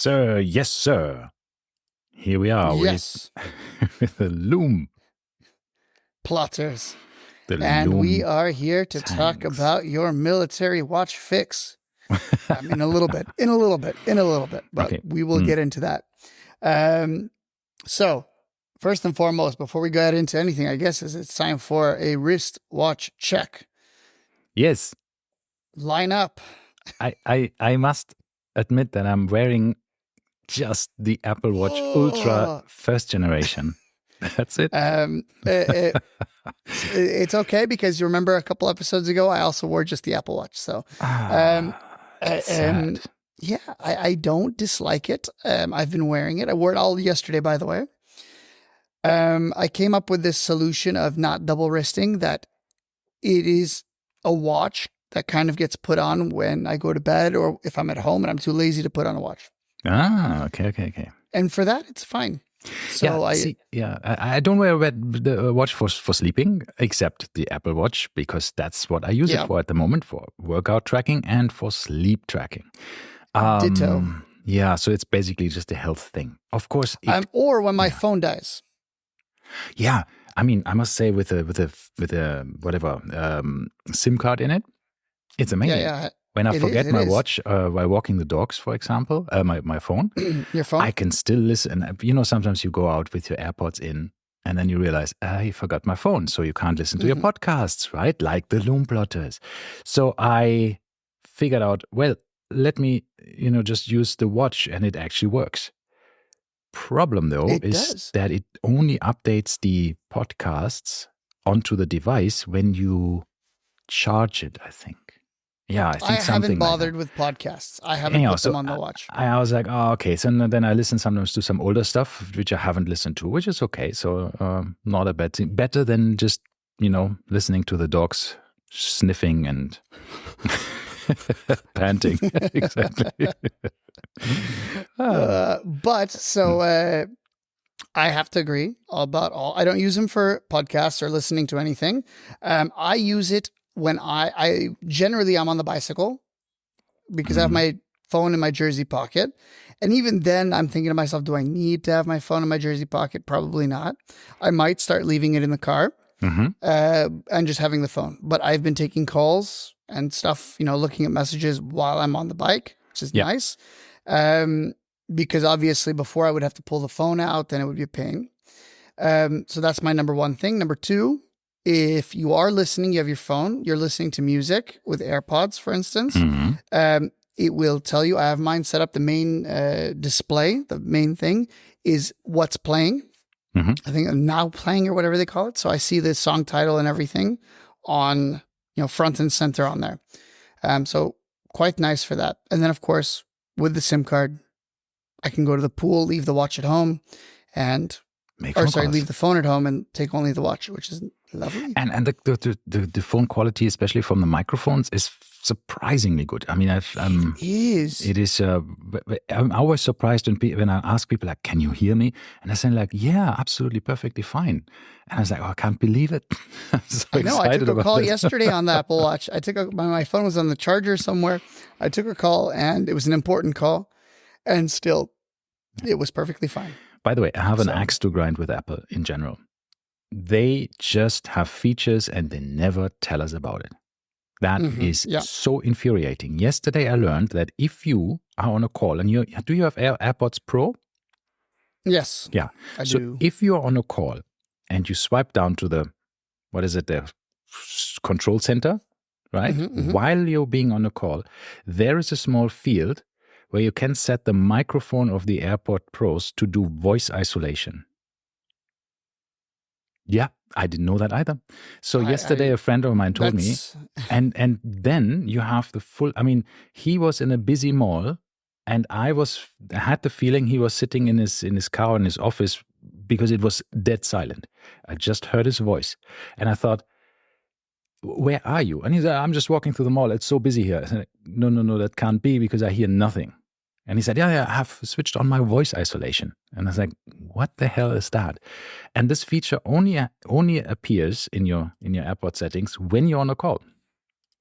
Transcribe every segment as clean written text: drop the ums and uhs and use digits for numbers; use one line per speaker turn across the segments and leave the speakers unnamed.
Sir, yes, sir. Here we are
Yes.
with the Lume.
Plotters.
The
And we
Lume
are here to talk
tanks.
about your military watch fix. In a little bit, but
Okay.
we will get into that. So, first and foremost, before we get into anything, I guess it's time for a wristwatch check.
Yes.
Line up.
I must admit that I'm wearing just the Apple Watch Ultra first generation. That's it.
It's okay because you remember a couple episodes ago, I also wore just the Apple Watch. So,
sad.
yeah, I don't dislike it. I've been wearing it. I wore it all yesterday, by the way. I came up with this solution of not double wristing, that it is a watch that kind of gets put on when I go to bed or if I'm at home and I'm too lazy to put on a watch.
Okay.
And for that, it's fine. So
I don't wear the watch for sleeping, except the Apple Watch, because that's what I use it for at the moment, for workout tracking and for sleep tracking.
Ditto.
Yeah, so it's basically just a health thing. Of course.
Or when my phone dies.
Yeah, I mean, I must say with a whatever SIM card in it, it's amazing.
Yeah.
When I forget my watch while walking the dogs, for example, my phone,
your phone,
I can still listen. You know, sometimes you go out with your AirPods in, and then you realize I forgot my phone, so you can't listen to your podcasts, right? Like the Lume plotters. So I figured out, well, let me, just use the watch, and it actually works. Problem though is that it only updates the podcasts onto the device when you charge it, I think. Yeah, I
haven't bothered with podcasts. I haven't put them on the watch.
I was like, oh, okay. So then I listen sometimes to some older stuff, which I haven't listened to, which is okay. So not a bad thing. Better than just, listening to the dogs sniffing and panting. Exactly.
I have to agree about all. I don't use them for podcasts or listening to anything. I use it when I'm on the bicycle because I have my phone in my jersey pocket. And even then I'm thinking to myself, do I need to have my phone in my jersey pocket? Probably not. I might start leaving it in the car and just having the phone. But I've been taking calls and stuff, looking at messages while I'm on the bike, which is nice. Because obviously before I would have to pull the phone out, then it would be a pain. So that's my number one thing. Number two, if you are listening, you have your phone, you're listening to music with AirPods, for instance, it will tell you, I have mine set up, the main display, the main thing is what's playing. I think now playing or whatever they call it. So I see the song title and everything on, front and center on there. So quite nice for that. And then of course, with the SIM card, I can go to the pool, leave the watch at home and leave the phone at home and take only the watch, which is lovely.
And the phone quality, especially from the microphones, is surprisingly good. I mean, it is. I'm always surprised when I ask people like, "Can you hear me?" And I say like, "Yeah, absolutely, perfectly fine." And I was like, "Oh, I can't believe it." I'm so excited.
I took a call yesterday on the Apple Watch. My phone was on the charger somewhere. I took a call and it was an important call, and still, it was perfectly fine.
By the way, I have an axe to grind with Apple in general. They just have features and they never tell us about it. That is so infuriating. Yesterday, I learned that if you are on a call and do you have AirPods Pro?
Yes.
Yeah.
I do.
If you're on a call and you swipe down to the control center, right? While you're being on a call, there is a small field where you can set the microphone of the AirPod Pros to do voice isolation. Yeah, I didn't know that either. So yesterday a friend of mine told me, and then you have the full, he was in a busy mall and I had the feeling he was sitting in his car in his office because it was dead silent. I just heard his voice and I thought, where are you? And he said, I'm just walking through the mall. It's so busy here. I said, no, that can't be because I hear nothing. And he said, yeah, I have switched on my voice isolation. And I was like, what the hell is that? And this feature only appears in your AirPod settings when you're on a call.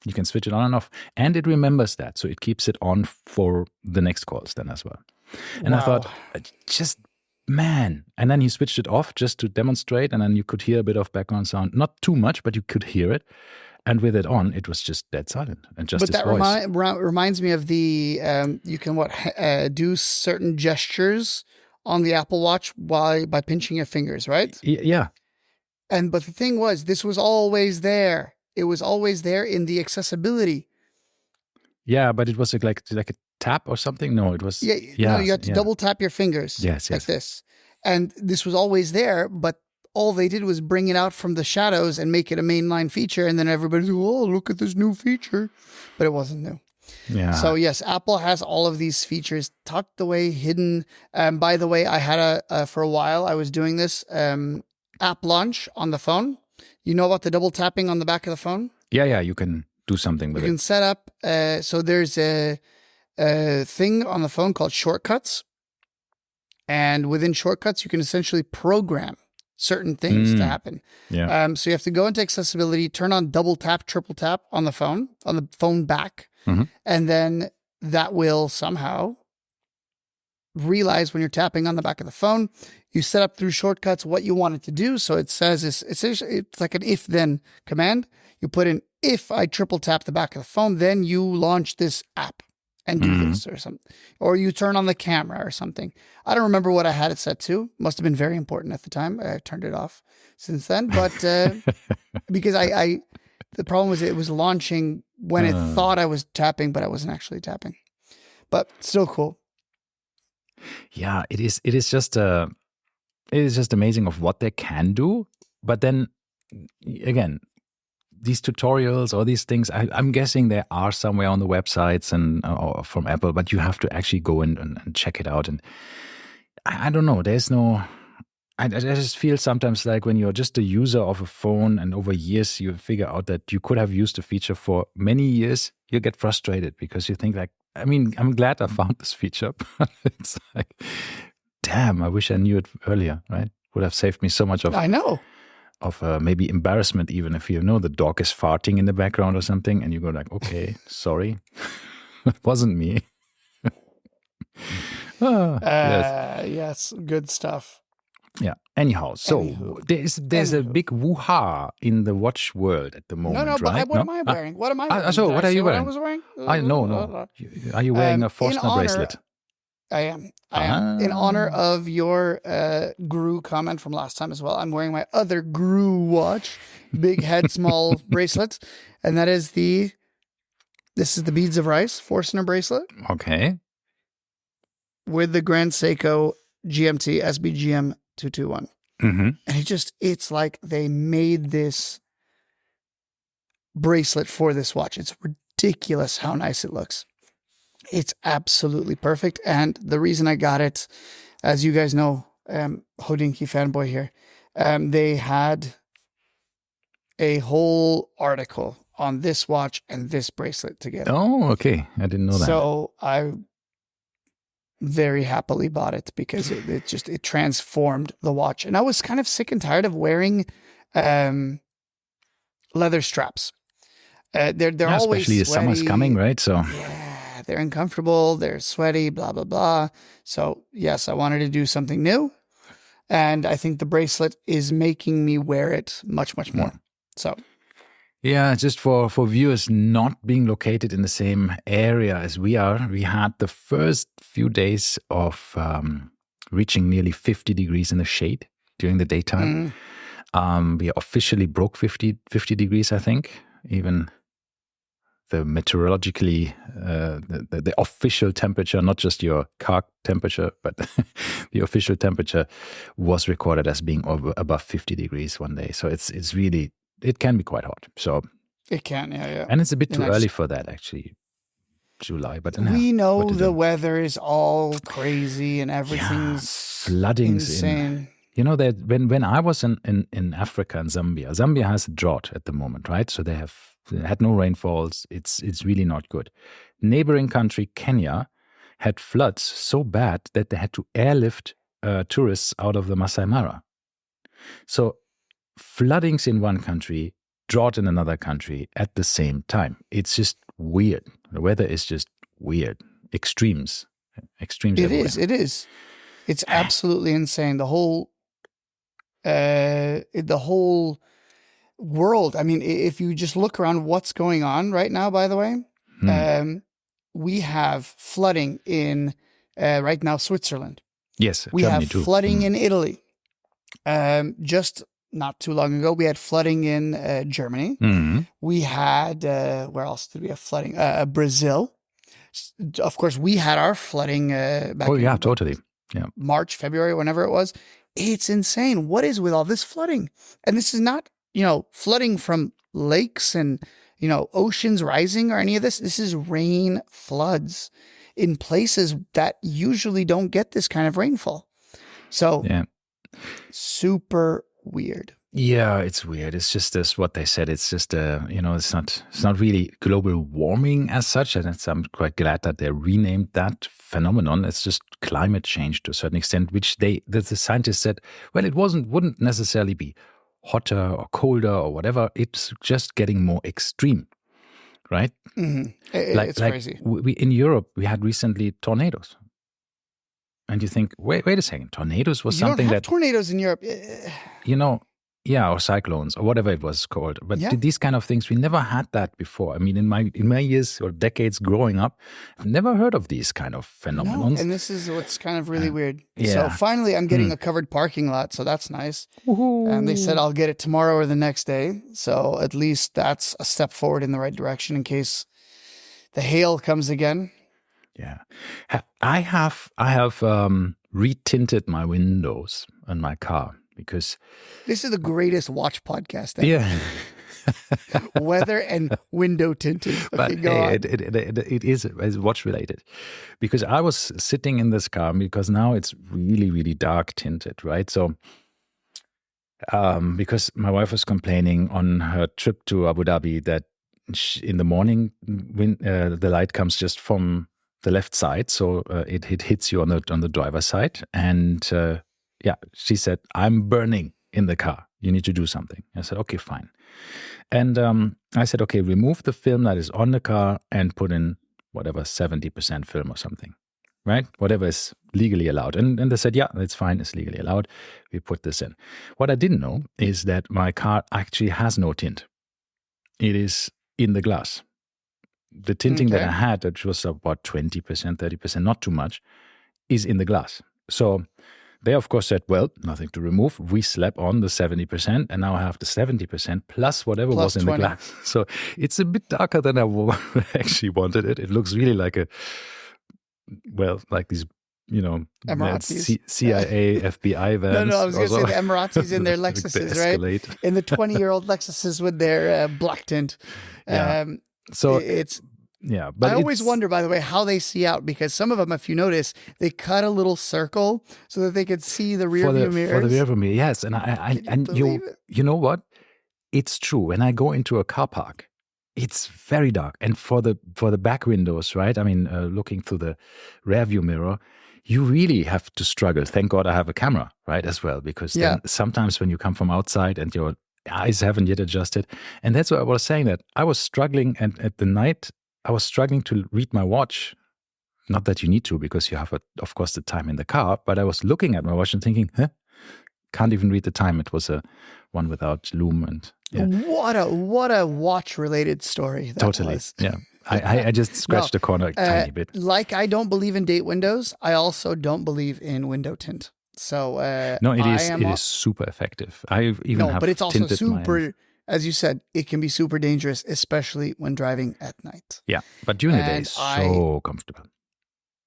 You can switch it on and off. And it remembers that. So it keeps it on for the next calls then as well. And I thought,
Wow.
just man. And then he switched it off just to demonstrate, and then you could hear a bit of background sound, not too much, but you could hear it. And with it on, it was just dead silent and just
But
his
that
voice.
reminds me of the you can do certain gestures on the Apple Watch by pinching your fingers, right?
Yeah.
But the thing was, this was always there. It was always there in the accessibility.
Yeah, but it was like a tap or something. No, it was.
No, you had to double tap your fingers.
Yes.
Like this, and this was always there. But all they did was bring it out from the shadows and make it a mainline feature, and then everybody's, oh, look at this new feature, but it wasn't new.
Yeah.
So yes, Apple has all of these features tucked away, hidden. By the way, I had for a while I was doing this app launch on the phone. You know about the double tapping on the back of the phone?
Yeah. You can do something with it.
You can set up. So there's a thing on the phone called shortcuts, and within shortcuts, you can essentially program certain things to happen.
Yeah.
So you have to go into accessibility, turn on double tap, triple tap on the phone back, and then that will somehow realize when you're tapping on the back of the phone. You set up through shortcuts what you want it to do. So it says it's like an if-then command. You put in, if I triple tap the back of the phone, then you launch this app and do this or something. Or you turn on the camera or something. I don't remember what I had it set to. Must have been very important at the time. I turned it off since then. But because the problem was it was launching when it thought I was tapping, but I wasn't actually tapping. But still cool.
Yeah, it is just amazing of what they can do. But then again, these tutorials or these things, I'm guessing there are somewhere on the websites and or from Apple, but you have to actually go and check it out. And I don't know, there's no, I just feel sometimes like when you're just a user of a phone and over years you figure out that you could have used a feature for many years, you get frustrated because you think like, I mean, I'm glad I found this feature, but it's like, damn, I wish I knew it earlier, right? Would have saved me so much of,
I know.
Of maybe embarrassment, even if you know the dog is farting in the background or something, and you go like, okay, sorry, it wasn't me.
Yes, good stuff.
Yeah. Anyhow, so there's a big woo-ha in the watch world at the moment,
but
right?
What am I wearing? What am I wearing?
So what are you wearing?
What I was wearing?
No. Are you wearing a Forstner bracelet?
I am. In honor of your Guru comment from last time as well, I'm wearing my other Guru watch, big head, small bracelet, and that is this is the Beads of Rice Forstner bracelet.
Okay.
With the Grand Seiko GMT SBGM 221. And it's like they made this bracelet for this watch. It's ridiculous how nice it looks. It's absolutely perfect. And the reason I got it, as you guys know, Hodinky fanboy here, they had a whole article on this watch and this bracelet together.
Oh, okay. I didn't know that.
So I very happily bought it because it transformed the watch. And I was kind of sick and tired of wearing leather straps. They're always
especially the summer's coming, right? So
yeah, they're uncomfortable, they're sweaty, blah blah blah. So yes, I wanted to do something new, and I think the bracelet is making me wear it much more. So
yeah, just for viewers not being located in the same area as we are, we had the first few days of reaching nearly 50 degrees in the shade during the daytime. We officially broke 50 degrees, I think. Even the meteorologically, the official temperature, not just your car temperature, but the official temperature was recorded as being above 50 degrees one day. So it's really, it can be quite hot. So
it can, yeah.
And it's a bit too early for that, actually, July. But
we know the weather is all crazy and everything's
floodings
insane.
You know that when I was in Africa and Zambia has a drought at the moment, right? So they had no rainfalls. It's really not good. Neighboring country Kenya had floods so bad that they had to airlift tourists out of the Masai Mara. So floodings in one country, drought in another country at the same time. It's just weird. The weather is just weird. Extremes. Extremes
It
everywhere.
is. It is. It's absolutely insane. The whole world. I mean, if you just look around what's going on right now, by the way, we have flooding in right now, Switzerland.
Yes,
We
Germany
have
too.
flooding in Italy. Just not too long ago, we had flooding in Germany. We had, where else did we have flooding? Brazil. Of course, we had our flooding back in
Totally. Yeah.
March, February, whenever it was. It's insane. What is with all this flooding? And this is not, flooding from lakes and, oceans rising or any of this. This is rain floods in places that usually don't get this kind of rainfall. So, super weird.
Yeah, it's weird. It's just this what they said. It's just it's not really global warming as such, and I'm quite glad that they renamed that phenomenon. It's just climate change to a certain extent, which the scientists said, well, it wouldn't necessarily be hotter or colder or whatever. It's just getting more extreme, right?
Mm-hmm. It's crazy.
We in Europe we had recently tornadoes. And you think, wait a second, tornadoes was something
don't have
that
tornadoes in Europe.
Or cyclones or whatever it was called. But these kind of things, we never had that before. I mean, in my years or decades growing up, I've never heard of these kind of phenomena.
No, and this is what's kind of really weird.
Yeah.
So finally, I'm getting a covered parking lot, so that's nice. And they said I'll get it tomorrow or the next day. So at least that's a step forward in the right direction in case the hail comes again.
Yeah, I have retinted my windows on my car because
this is the greatest watch podcast ever.
Yeah.
Weather and window tinted. Okay,
But
go on.
it is watch related, because I was sitting in this car because now it's really, really dark tinted, right? So, because my wife was complaining on her trip to Abu Dhabi that in the morning when the light comes just from the left side, so it hits you on the driver's side, and she said, "I'm burning in the car. You need to do something." I said, "Okay, fine." And I said, "Okay, remove the film that is on the car and put in whatever 70% film or something, right? Whatever is legally allowed." And they said, "Yeah, that's fine. It's legally allowed. We put this in." What I didn't know is that my car actually has no tint. It is in the glass. The tinting that I had, which was about 20%, 30%, not too much, is in the glass. So they, of course, said, well, nothing to remove. We slap on the 70%, and now I have the 70% plus whatever was in
20.
the glass. So it's a bit darker than I actually wanted it. It looks really like like these,
Emiratis.
CIA, FBI vans.
No, I was going to say the Emiratis in their Lexuses, right? In the 20-year-old Lexuses with their black tint.
Yeah. So but
I always wonder, by the way, how they see out, because some of them, if you notice, they cut a little circle so that they could see the rear view mirrors.
For the rear view mirror, yes. And you know what? It's true. When I go into a car park, it's very dark. And for the back windows, right? I mean, looking through the rear view mirror, you really have to struggle. Thank God I have a camera, right, as well, because then sometimes when you come from outside and your eyes haven't yet adjusted. And that's what I was saying, that I was struggling, and at the night I was struggling to read my watch. Not that you need to, because you have, of course, the time in the car, but I was looking at my watch and thinking, can't even read the time. It was a one without Lume. And
what a watch related story that
totally
was.
Yeah. I just scratched the corner a tiny bit.
Like, I don't believe in date windows. I also don't believe in window tint. So
no, it is super effective. But it's also super, as you said, it can be super dangerous, especially when driving at night. Yeah, but during the day, it's so comfortable.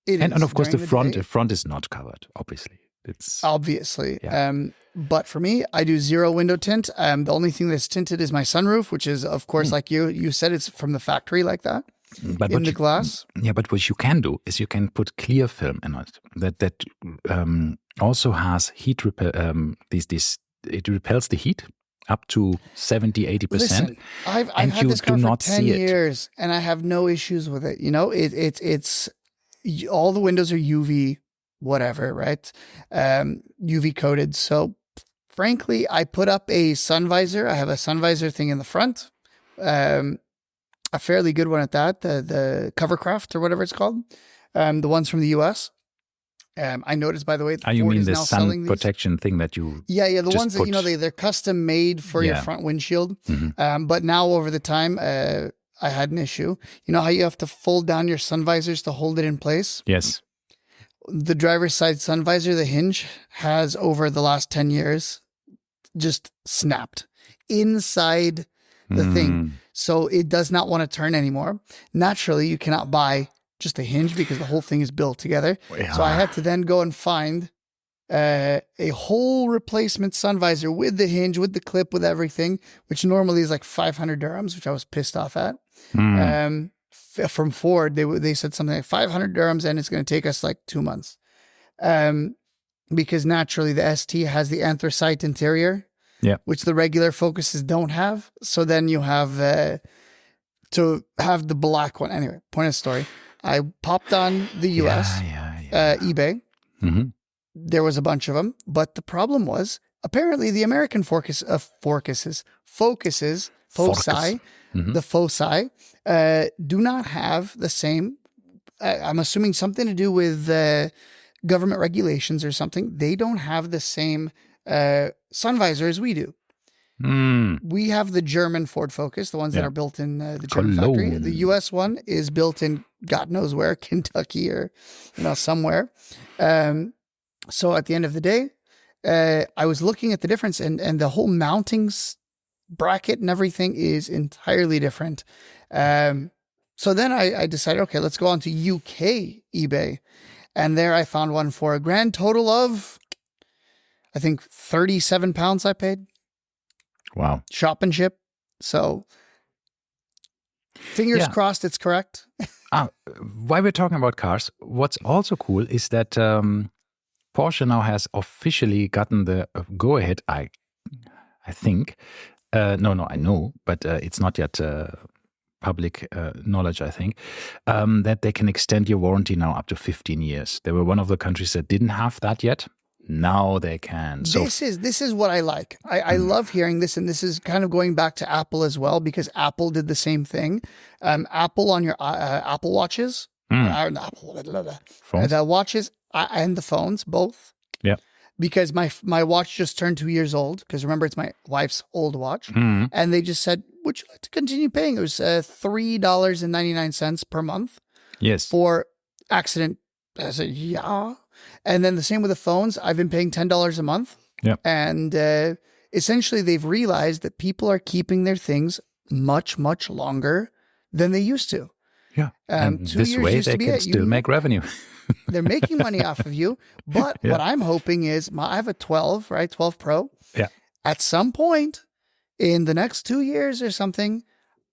And of course, the front is not covered. Obviously, it's
obviously.
Yeah.
But for me, I do zero window tint. The only thing that's tinted is my sunroof, which is, of course, like you said, it's from the factory like that.
But in the
glass.
Yeah, but what you can do is you can put clear film in it that also has heat repel. It repels the heat up to 70-80%.
Listen, I've had this car for 10 years, and I have no issues with it. It's all the windows are UV, whatever, right? UV coated. So, frankly, I put up a sun visor. I have a sun visor thing in the front. A fairly good one at that, the Covercraft or whatever it's called. The ones from the US. I noticed, by the way,
you
Ford
mean
is
the
now
sun
selling these.
protection thing that you
Yeah, the
just
ones that, they're custom made for your front windshield. But now over the time, I had an issue. You know how you have to fold down your sun visors to hold it in place?
Yes.
The driver's side sun visor, the hinge, has over the last 10 years just snapped inside the thing. So it does not want to turn anymore. Naturally, you cannot buy just a hinge because the whole thing is built together.
Yeah.
So I had to then go and find a whole replacement sun visor with the hinge, with the clip, with everything, which normally is like 500 dirhams, which I was pissed off at. From Ford, they said something like 500 dirhams, and it's going to take us like 2 months. Because naturally the ST has the anthracite interior, which the regular Focuses don't have. So then you have to have the black one. Anyway, point of story. I popped on the US eBay. There was a bunch of them, but the problem was apparently the American foci, the foci, do not have the same. I'm assuming something to do with government regulations or something. They don't have the same sun visor as we do. We have the German Ford Focus, the ones that are built in the German factory. The US one is built in God knows where, Kentucky or somewhere. So at the end of the day, I was looking at the difference, and the whole mounting bracket and everything is entirely different. So then I decided, okay, let's go on to UK eBay. And there I found one for a grand total of, I think, £37 I paid.
Wow.
Shop and ship. So fingers crossed it's correct.
While we're talking about cars, what's also cool is that Porsche now has officially gotten the go-ahead, I think. I know, but it's not yet public knowledge, I think, that they can extend your warranty now up to 15 years. They were one of the countries that didn't have that yet. Now they can. So
this is what I like. I love hearing this, and this is kind of going back to Apple as well, because Apple did the same thing. Apple on your Apple Watches, the watches and the phones, both.
Yeah.
Because my watch just turned 2 years old, because remember, it's my wife's old watch. And they just said, would you like to continue paying? It was $3.99 per month.
Yes.
For accident. I said, yeah. And then the same with the phones. I've been paying $10 a month.
Yeah.
And essentially they've realized that people are keeping their things much, much longer than they used to.
Yeah. And this way they can still make revenue.
They're making money off of you. But what I'm hoping is, I have a 12 Pro.
Yeah.
At some point in the next 2 years or something,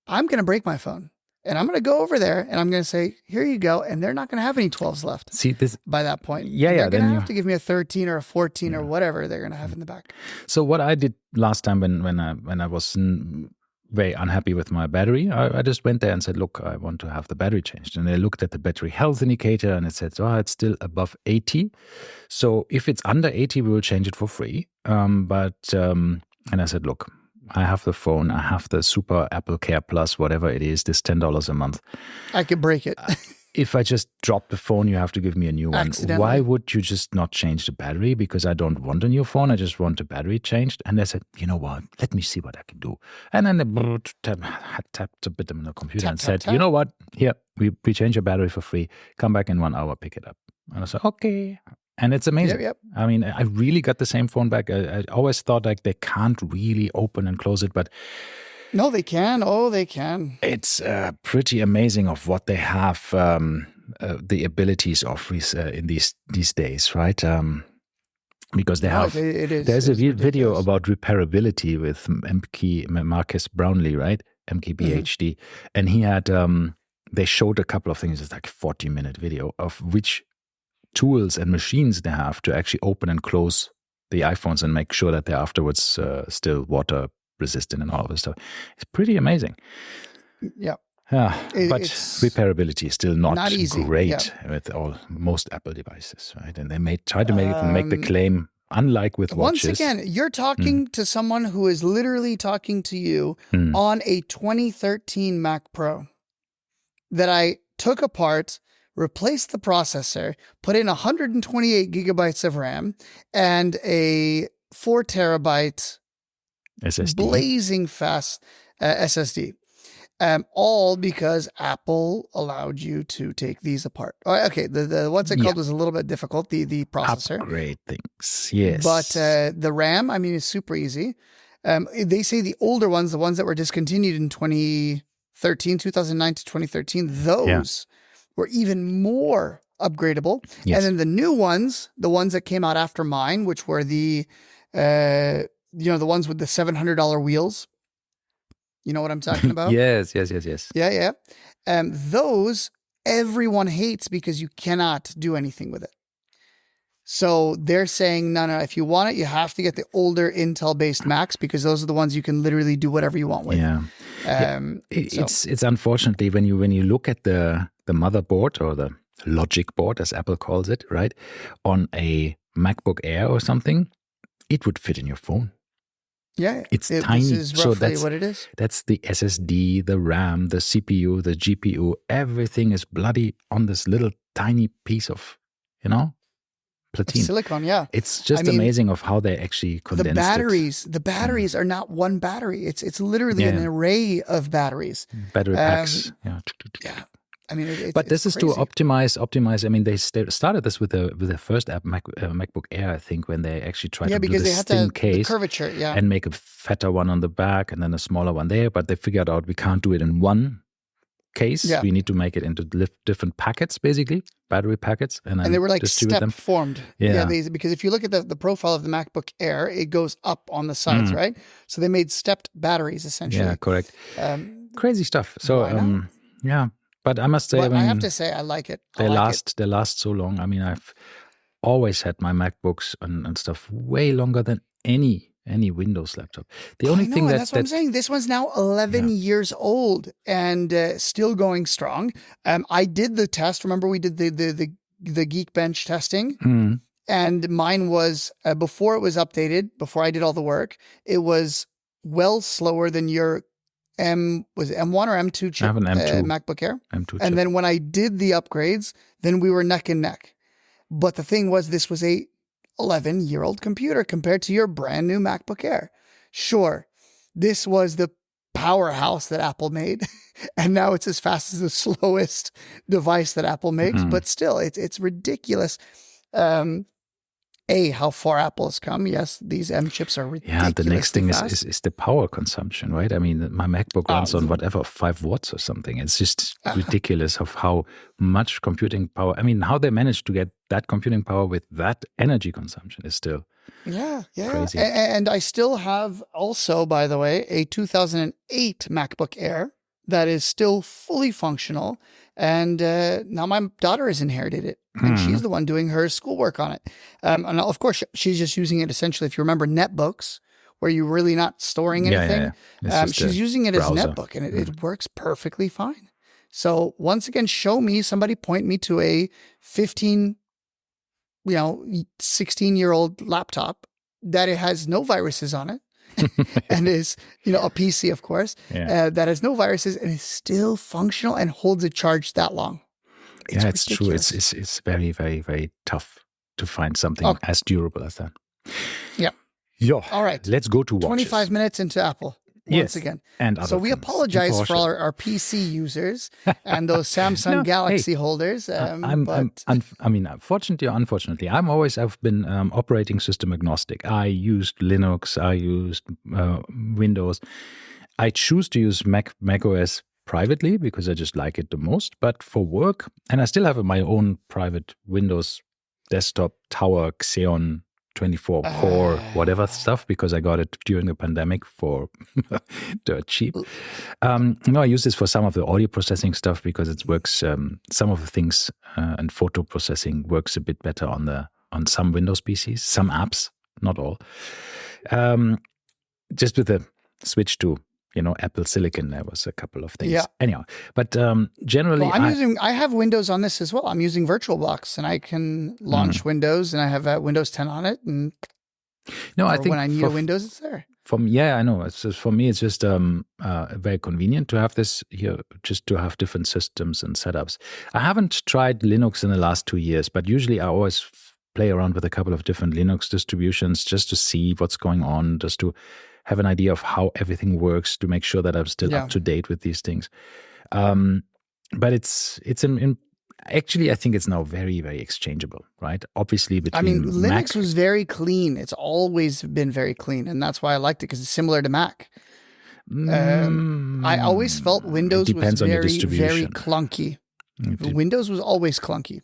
I'm going to break my phone. And I'm going to go over there and I'm going to say, here you go. And they're not going to have any 12s left.
See this
by that point.
Yeah.
They're going to have to give me a 13 or a 14 or whatever they're going to have in the back.
So what I did last time when I was very unhappy with my battery, I just went there and said, look, I want to have the battery changed. And they looked at the battery health indicator and it said, it's still above 80. So if it's under 80, we will change it for free. And I said, look, I have the phone, I have the Super Apple Care Plus, whatever it is, this $10 a month.
I could break it.
If I just drop the phone, you have to give me a new one. Why would you just not change the battery? Because I don't want a new phone. I just want the battery changed. And they said, you know what? Let me see what I can do. And then they tapped a bit on the computer and said, you know what? Here, we change your battery for free. Come back in 1 hour, pick it up. And I said, okay. And it's amazing.
Yep.
I mean, I really got the same phone back. I always thought like they can't really open and close it, but
no, they can. Oh, they can.
It's pretty amazing of what they have, the abilities of in these days, right? Because they have. There's a video about repairability with Marcus Brownlee, right? MK PhD, and he had. They showed a couple of things. It's like a 40-minute video of which tools and machines they have to actually open and close the iPhones and make sure that they're afterwards still water resistant and all of this stuff. It's pretty amazing.
Yeah.
But repairability is still not
easy.
Great with most Apple devices, right? And they try to make the claim, unlike with watches.
Once again, you're talking to someone who is literally talking to you on a 2013 Mac Pro that I took apart, replace the processor, put in 128 gigabytes of RAM, and a 4 terabyte
SSD.
blazing fast SSD. All because Apple allowed you to take these apart. Oh, okay, the what's it called was a little bit difficult, the processor.
Upgrade things, yes.
But the RAM, I mean, is super easy. They say the older ones, the ones that were discontinued in 2009 to 2013, those were even more upgradable.
Yes.
And then the new ones, the ones that came out after mine, which were the the ones with the $700 wheels. You know what I'm talking about?
Yes.
Yeah. Those everyone hates because you cannot do anything with it. So they're saying, no, if you want it, you have to get the older Intel-based Macs because those are the ones you can literally do whatever you want with.
Yeah. It's unfortunately when you look at the motherboard or the logic board, as Apple calls it, right, on a MacBook Air or something, it would fit in your phone.
Yeah,
it's tiny.
This is roughly
that's
what it is.
That's the SSD, the RAM, the CPU, the GPU. Everything is bloody on this little tiny piece of, platinum.
Silicon, yeah.
It's just amazing of how they actually condensed
the batteries are not one battery. It's literally an array of batteries.
Battery packs. Yeah.
I mean,
but this is
crazy.
to optimize. I mean, they started this with the first MacBook Air, I think, when they actually tried to do this thin case
the curvature,
and make a fatter one on the back and then a smaller one there. But they figured out we can't do it in one case. Yeah. We need to make it into different packets, basically battery packets, and
they were like step
them.
Formed.
Yeah,
because if you look at the profile of the MacBook Air, it goes up on the sides, right? So they made stepped batteries essentially.
Yeah, correct. Crazy stuff. So yeah. But I must say,
I have to say, I like it.
They last so long. I mean, I've always had my MacBooks and stuff way longer than any Windows laptop. The only thing
that's what I'm saying. This one's now 11 years old and still going strong. I did the test. Remember, we did the Geekbench testing, and mine was before it was updated. Before I did all the work, it was well slower than your. Was it M1 or M2 chip?
I have an M2
MacBook Air.
M2 chip.
And then when I did the upgrades, then we were neck and neck. But the thing was, this was a 11-year-old computer compared to your brand new MacBook Air. Sure, this was the powerhouse that Apple made, and now it's as fast as the slowest device that Apple makes. But still, it's ridiculous. How far Apple has come. Yes, these M chips are ridiculous.
Yeah, the next thing is the power consumption, right? I mean, my MacBook runs on 5 watts or something. It's just ridiculous of how much computing power. I mean, how they managed to get that computing power with that energy consumption is still crazy.
And I still have also, by the way, a 2008 MacBook Air that is still fully functional. And now my daughter has inherited it. And she's the one doing her schoolwork on it. And of course, she's just using it essentially, if you remember netbooks, where you're really not storing anything. She's using it as a netbook, and it works perfectly fine. So once again, somebody point me to a 16-year-old laptop that it has no viruses on it. And is, a PC, of course, that has no viruses and is still functional and holds a charge that long.
It's true. It's very, very, very tough to find something as durable as that.
Yeah. All right.
Let's go to watches.
25 minutes into Apple. Once again.
And
so we apologize for our PC users and those Samsung Galaxy holders.
Fortunately or unfortunately, I've been operating system agnostic. I used Linux, I used Windows. I choose to use Mac OS privately because I just like it the most. But for work, and I still have my own private Windows desktop tower Xeon 24 core whatever stuff because I got it during the pandemic for dirt cheap. I use this for some of the audio processing stuff because it works. Some of the things and photo processing works a bit better on some Windows PCs, some apps, not all. Just with the switch to Apple Silicon, there was a couple of things. Yeah. Anyhow, but generally,
I have Windows on this as well. I'm using VirtualBox, and I can launch Windows, and I have Windows 10 on it. And
No, I
For
think
when I need a Windows, it's there.
I know. It's just, for me, it's just very convenient to have this here, just to have different systems and setups. I haven't tried Linux in the last 2 years, but usually I always play around with a couple of different Linux distributions just to see what's going on, just to have an idea of how everything works, to make sure that I'm still up to date with these things. But it's actually, I think it's now very, very exchangeable, right? Obviously, between
Linux was very clean. It's always been very clean, and that's why I liked it, because it's similar to Mac. I always felt Windows was very, very clunky. Windows was always clunky.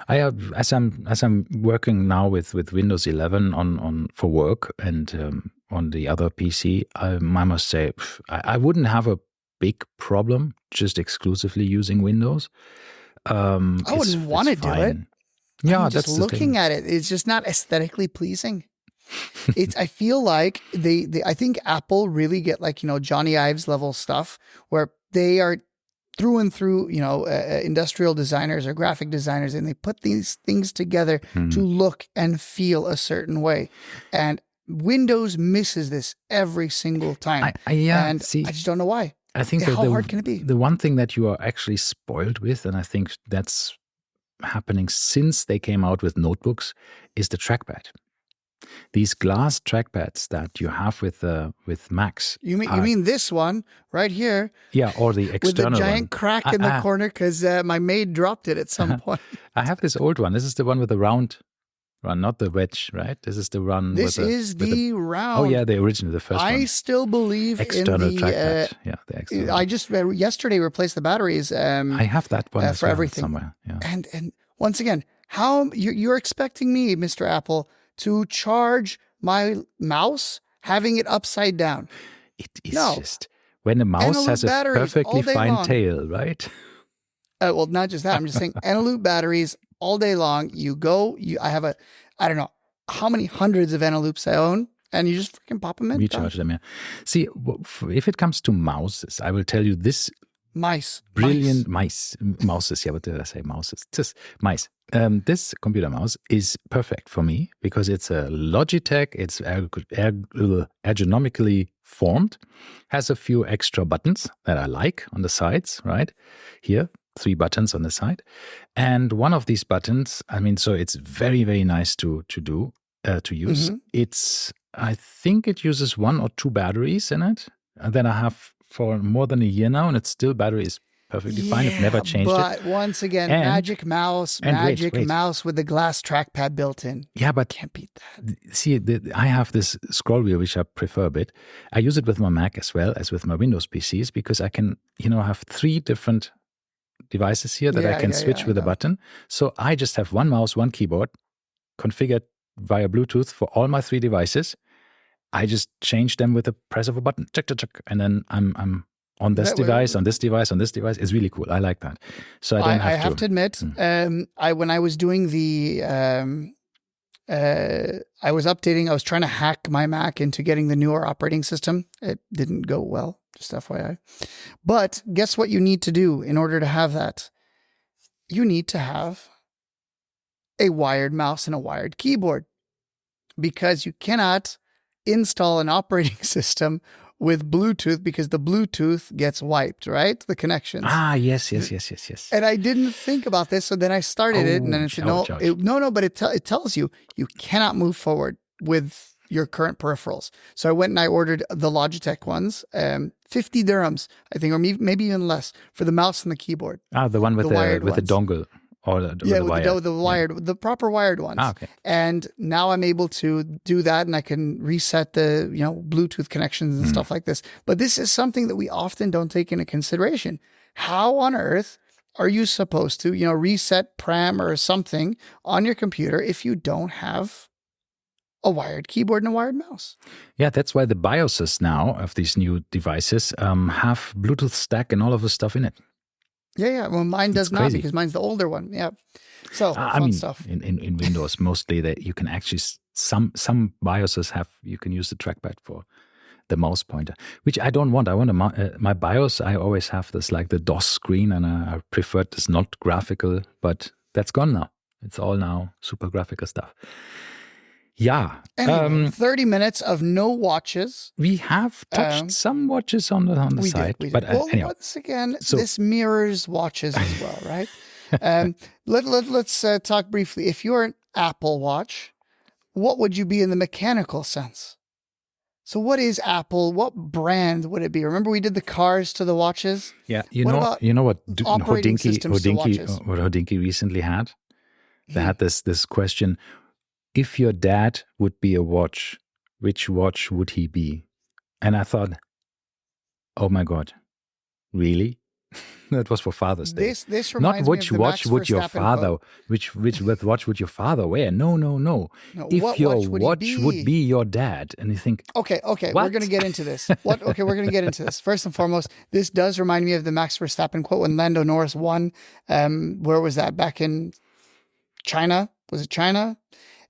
I have, as I'm working now with Windows 11 on for work and on the other PC, I must say I wouldn't have a big problem just exclusively using Windows. I
wouldn't want to do it.
Yeah,
just
that's
looking at it. It's just not aesthetically pleasing. I feel like I think Apple really get, like, Johnny Ives level stuff where they are through and through, industrial designers or graphic designers, and they put these things together to look and feel a certain way. And Windows misses this every single time. I just don't know why.
I think
how hard can it be?
The one thing that you are actually spoiled with, and I think that's happening since they came out with notebooks, is the trackpad. These glass trackpads that you have with Macs.
You mean this one right here?
Yeah, or the external one.
With the giant crack in the corner because my maid dropped it at some point.
I have this old one. This is the one with the round one, not the wedge, right? This is the one.
This is the round.
Oh yeah, the original, the first one.
I still believe
external
in the
trackpad. Yeah, the external.
I just yesterday replaced the batteries.
I have that one
for everything
somewhere. Yeah.
And once again, how you're expecting me, Mr. Apple, to charge my mouse having it upside down?
It is just when a mouse has a perfectly fine tail, right?
Well, not just that. I'm just saying Eneloop batteries all day long. I have I don't know how many hundreds of Eneloops I own, and you just freaking pop them in.
Recharge them, yeah. See, if it comes to mouses, I will tell you this. Brilliant mouses. Yeah, what did I say? Mouses. Just mice. This computer mouse is perfect for me because it's a Logitech. It's ergonomically formed, has a few extra buttons that I like on the sides, right? Here, 3 buttons on the side. And one of these buttons, so it's very, very nice to use. I think it uses 1 or 2 batteries in it that I have for more than a year now, and battery is perfectly fine. I've never changed it.
But once again, magic mouse with the glass trackpad built in.
Yeah, but
can't beat that.
See, I have this scroll wheel, which I prefer a bit. I use it with my Mac as well as with my Windows PCs because I can, have 3 different devices here that I can switch with a button. So I just have 1 mouse, 1 keyboard configured via Bluetooth for all my 3 devices. I just change them with the press of a button, and then I'm on this device, on this device, on this device. It's really cool. I like that. So I have
to admit, when I was doing I was updating, I was trying to hack my Mac into getting the newer operating system. It didn't go well, just FYI. But guess what you need to do in order to have that? You need to have a wired mouse and a wired keyboard, because you cannot install an operating system with Bluetooth because the Bluetooth gets wiped, right? The connections.
Yes.
And I didn't think about this, so then I started it, and then it said, but it tells you cannot move forward with your current peripherals. So I went and I ordered the Logitech ones, 50 dirhams, I think, or maybe even less, for the mouse and the keyboard.
The one with the dongle. Or the proper wired ones.
Okay. And now I'm able to do that, and I can reset the Bluetooth connections and stuff like this. But this is something that we often don't take into consideration. How on earth are you supposed to reset Pram or something on your computer if you don't have a wired keyboard and a wired mouse?
Yeah, that's why the BIOSes now of these new devices have Bluetooth stack and all of the stuff in it.
Yeah. Well, mine does not, because mine's the older one. Yeah. So stuff.
In Windows, mostly that you can actually, some BIOSes you can use the trackpad for the mouse pointer, which I don't want. I want my BIOS. I always have this like the DOS screen, and I preferred this not graphical, but that's gone now. It's all now super graphical stuff. Yeah.
Anyway, 30 minutes of no watches.
We have touched some watches on the
We
side.
did.
But
Well,
anyhow.
once again, this mirrors watches as well, right? Let's talk briefly. If you're an Apple Watch, what would you be in the mechanical sense? So what is Apple? What brand would it be? Remember we did the cars to the watches?
Yeah. You know what Hodinkee recently had? They had this question. If your dad would be a watch, which watch would he be? And I thought, oh my God, really? That was for Father's Day.
This reminds
me of the
watch
would your father quote. Which watch would your father wear? No. If your watch would be your dad, and you think,
okay,
what?
we're going to get into this. We're going to get into this. First and foremost, this does remind me of the Max Verstappen quote when Lando Norris won. Where was that? Back in China? Was it China?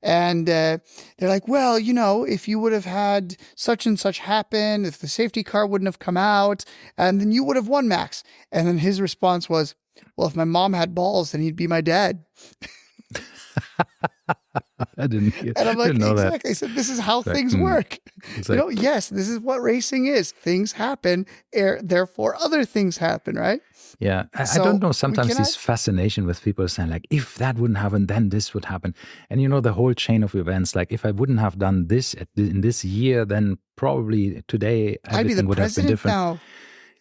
And they're like, well, if you would have had such and such happen, if the safety car wouldn't have come out, and then you would have won, Max. And then his response was, well, if my mom had balls, then he'd be my dad.
I didn't
And I'm like,
know
exactly.
that.
I said, this is how things work. Yes, this is what racing is. Things happen, therefore other things happen, right?
Yeah, I don't know. Sometimes this fascination with people saying like, if that wouldn't happen, then this would happen. And the whole chain of events, like if I wouldn't have done this in this year, then probably today everything would have been different.
Now.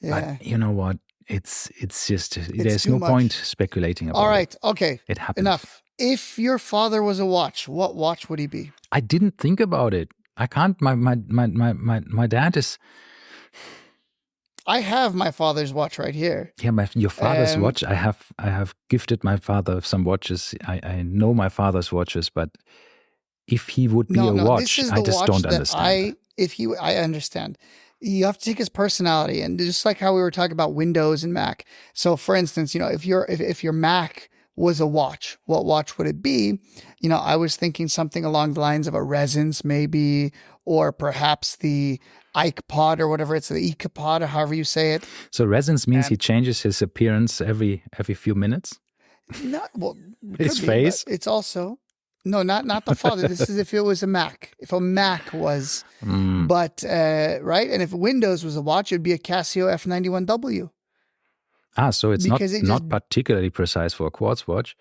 Yeah.
But you know what? It's just, there's no point speculating about it.
All right. Okay.
It happens.
Enough. If your father was a watch, what watch would he be?
I didn't think about it. I can't, my dad is...
I have my father's watch right here.
Yeah, your father's watch. I have gifted my father some watches. I know my father's watches, but if he would be a watch, I just don't understand.
I understand. You have to take his personality, and just like how we were talking about Windows and Mac. So, for instance, if your Mac was a watch, what watch would it be? I was thinking something along the lines of a Resonance, maybe, or perhaps the iPod or whatever it's, the iPod or however you say it.
So Resonance means he changes his appearance every few minutes? His face?
It's also, not the father. This is if it was a Mac. If a Mac was, but, right? And if Windows was a watch, it would be a Casio F91W.
So it's not particularly precise for a quartz watch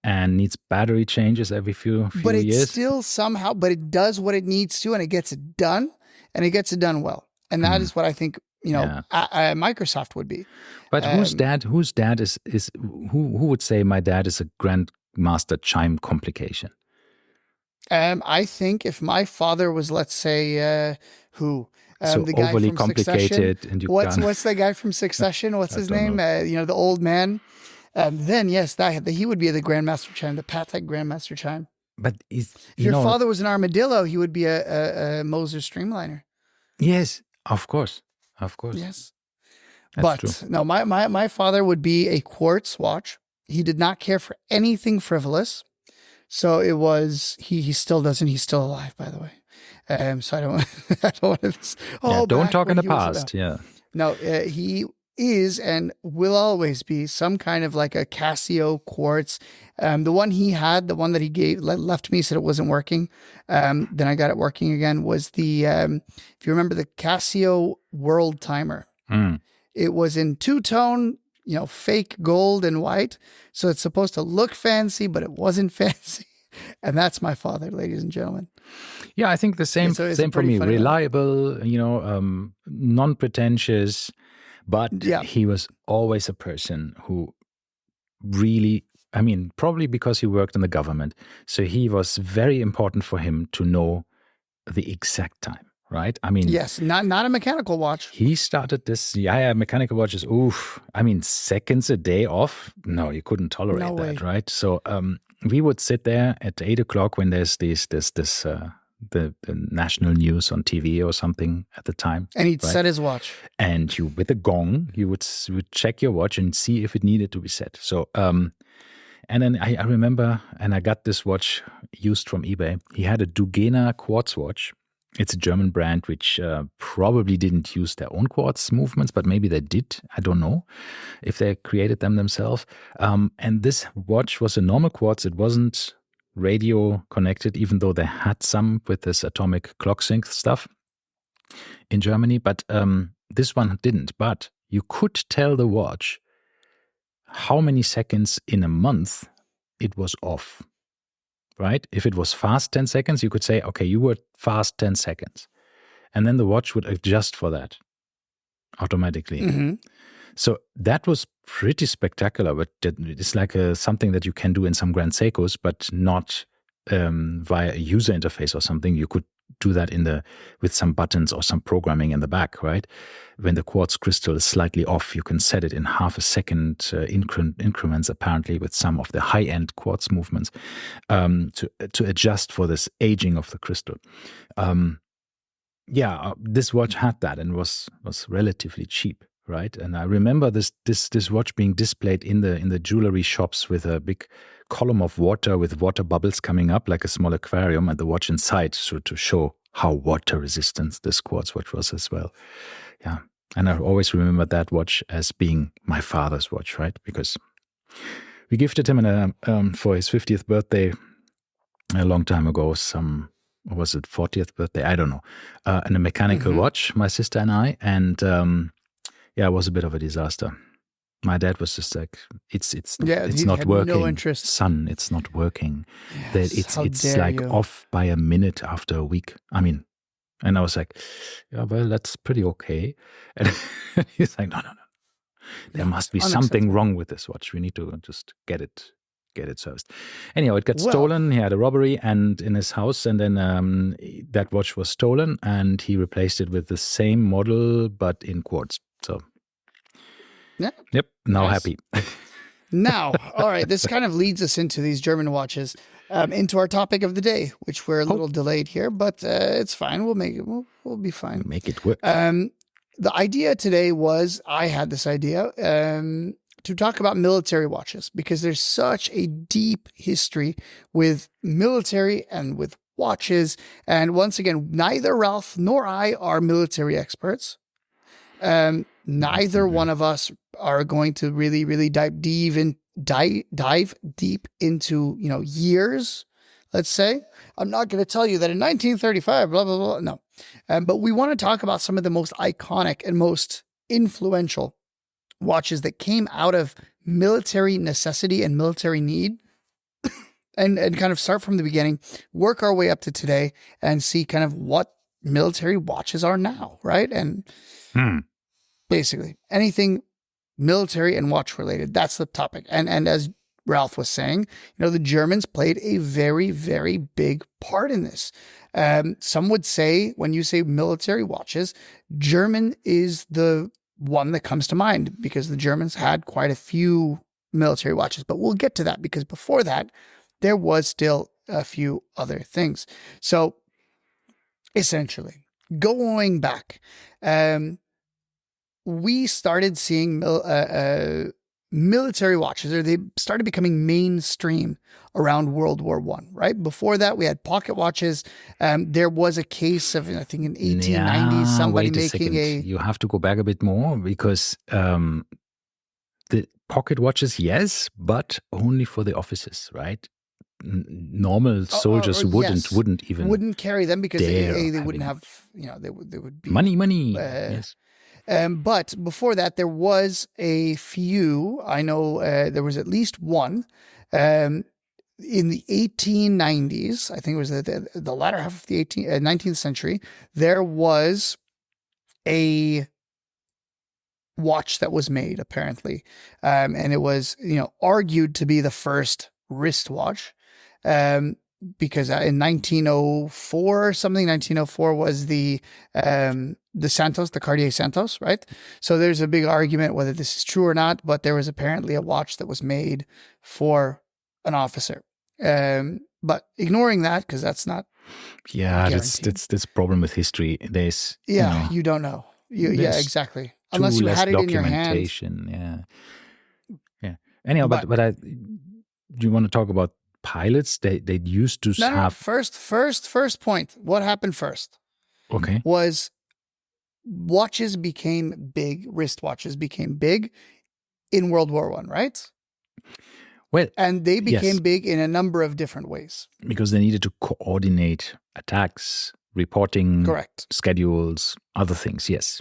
and needs battery changes every few
but it's
years.
Still somehow, but it does what it needs to, and it gets it done. And it gets it done well. And that is what I think, Microsoft would be.
But whose dad is who would say my dad is a grandmaster chime complication?
I think if my father was, let's say,
so
the guy
overly
from
complicated.
Succession,
and
what's the guy from Succession? What's his name? The old man. Then yes, he would be the grandmaster chime, the Patek grandmaster chime.
But if
your father was an armadillo, he would be a Moser Streamliner.
Yes, of course.
Yes,
That's
but
true.
no, my father would be a quartz watch. He did not care for anything frivolous, so it was he still doesn't. He's still alive, by the way. So I don't want to.
Don't talk in the past. Yeah.
No, he is and will always be some kind of like a Casio quartz. The one he had, the one that he left me, said it wasn't working. Then I got it working again, was the, if you remember the Casio World Timer. It was in two-tone, fake gold and white. So it's supposed to look fancy, but it wasn't fancy. And that's my father, ladies and gentlemen.
Yeah, I think the same for me. Reliable, non-pretentious. But he was always a person who really, probably because he worked in the government. So he was very important for him to know the exact time, right?
Yes, not a mechanical watch.
He started this, mechanical watches. Seconds a day off. No, you couldn't tolerate that, right? So we would sit there at 8 o'clock when there's the national news on TV or something at the time.
And he'd set his watch.
And with a gong, you would check your watch and see if it needed to be set. So, and then I remember, and I got this watch used from eBay. He had a Dugena quartz watch. It's a German brand which probably didn't use their own quartz movements, but maybe they did. I don't know if they created them themselves. And this watch was a normal quartz. It wasn't radio connected, even though they had some with this atomic clock sync stuff in Germany, but this one didn't. But you could tell the watch how many seconds in a month it was off, right? If it was fast 10 seconds, you could say, okay, you were fast 10 seconds. And then the watch would adjust for that automatically.
Mm-hmm.
So that was pretty spectacular, but it's like something that you can do in some Grand Seikos, but not via a user interface or something. You could do that with some buttons or some programming in the back, right? When the quartz crystal is slightly off, you can set it in half a second increments, apparently, with some of the high-end quartz movements to adjust for this aging of the crystal. This watch had that and was relatively cheap, right? And I remember this watch being displayed in the jewelry shops with a big column of water with water bubbles coming up like a small aquarium, and the watch inside to show how water resistant this quartz watch was as well. Yeah, and I always remember that watch as being my father's watch, right? Because we gifted him for his 50th birthday a long time ago. Was it 40th birthday? I don't know. And a mechanical watch, my sister and I, and it was a bit of a disaster. My dad was just like, it's not working. No interest. Son, it's not working.
Yes,
it's like off by a minute after a week. I mean, and I was like, yeah, well, that's pretty okay. And he's like, no. There must be something wrong with this watch. We need to just get it serviced. Anyhow, it got stolen. He had a robbery and in his house, and then that watch was stolen, and he replaced it with the same model but in quartz. So, yep, now happy.
Now, all right, this kind of leads us into these German watches, into our topic of the day, which we're a little delayed here, but it's fine. We'll make it. We'll be fine.
Make it work.
The idea today was, I had this idea to talk about military watches, because there's such a deep history with military and with watches. And once again, neither Ralph nor I are military experts. Neither one of us are going to really, really dive deep into, years, let's say. I'm not going to tell you that in 1935, blah, blah, blah. No. But we want to talk about some of the most iconic and most influential watches that came out of military necessity and military need, and kind of start from the beginning, work our way up to today, and see kind of what military watches are now, right? And basically anything military and watch related, that's the topic. And as Ralph was saying, the Germans played a very, very big part in this. Some would say, when you say military watches, German is the one that comes to mind, because the Germans had quite a few military watches, but we'll get to that, because before that, there was still a few other things. So essentially, going back, we started seeing military watches, or they started becoming mainstream around World War I, right? Before that, we had pocket watches. There was a case of, I think in 1890s, somebody making
You have to go back a bit more, because the pocket watches, yes, but only for the offices, right? Normal soldiers wouldn't
carry them, because they wouldn't have, they would be
money. Yes.
But before that, there was a few. I know there was at least one in the 1890s. I think it was the latter half of the 19th century. There was a watch that was made, apparently, and it was argued to be the first wristwatch. Because in 1904 or something, 1904 was the Santos, the Cartier Santos, right? So there's a big argument whether this is true or not, but there was apparently a watch that was made for an officer. But ignoring that, because that's not
that's this problem with history. There's
you don't know. Exactly. Unless you had it in your hand.
Yeah. Anyhow, but do you want to talk about pilots? They used to have
first point. What happened first?
Okay.
Was watches became big, wristwatches became big in World War I, right?
Well,
And they became
yes,
big in a number of different ways.
because they needed to coordinate attacks, reporting,
Correct.
schedules, other things. Yes.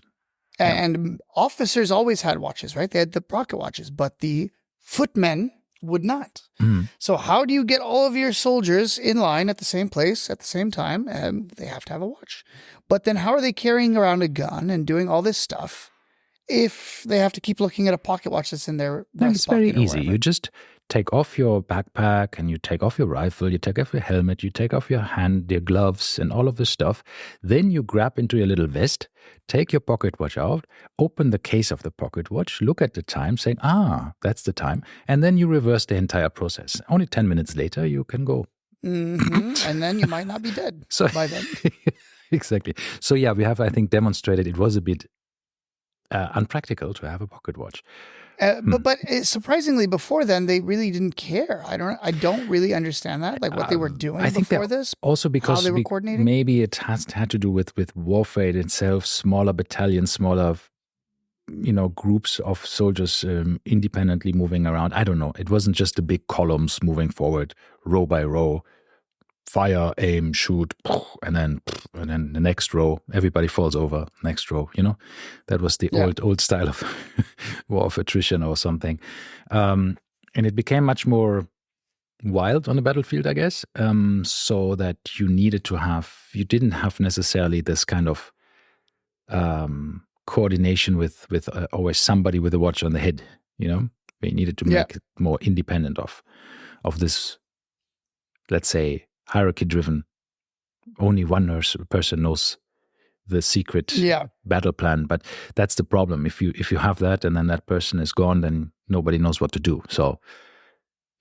Yeah.
And officers always had watches, right? They had the pocket watches, but the footmen would not.
Mm.
So how do you get all of your soldiers in line at the same place at the same time? They have to have a watch. But then how are they carrying around a gun and doing all this stuff if they have to keep looking at a pocket watch that's in their
Then
vest
it's very
pocket or
easy.
wherever?
You just take off your backpack and you take off your rifle, you take off your helmet, you take off your gloves and all of this stuff. Then you grab into your little vest, take your pocket watch out, open the case of the pocket watch, look at the time, saying, that's the time. And then you reverse the entire process. Only 10 minutes later, you can go.
And then you might not be dead by then.
Exactly. So yeah, we have, I think, demonstrated it was a bit unpractical to have a pocket watch.
But surprisingly, before then, they really didn't care. I don't really understand that, like what they were doing
I think
before this.
Also because
how they were coordinating.
Maybe it had to do with warfare itself, smaller battalions, smaller, groups of soldiers independently moving around. I don't know. It wasn't just the big columns moving forward, row by row. Fire, aim, shoot, and then the next row, everybody falls over. Next row, that was the old style of war of attrition or something, and it became much more wild on the battlefield, I guess. So that you didn't have necessarily this kind of coordination with always somebody with a watch on the head. We needed to make it more independent of this, let's say, hierarchy-driven. Only one person knows the secret battle plan, but that's the problem. If you have that and then that person is gone, then nobody knows what to do. So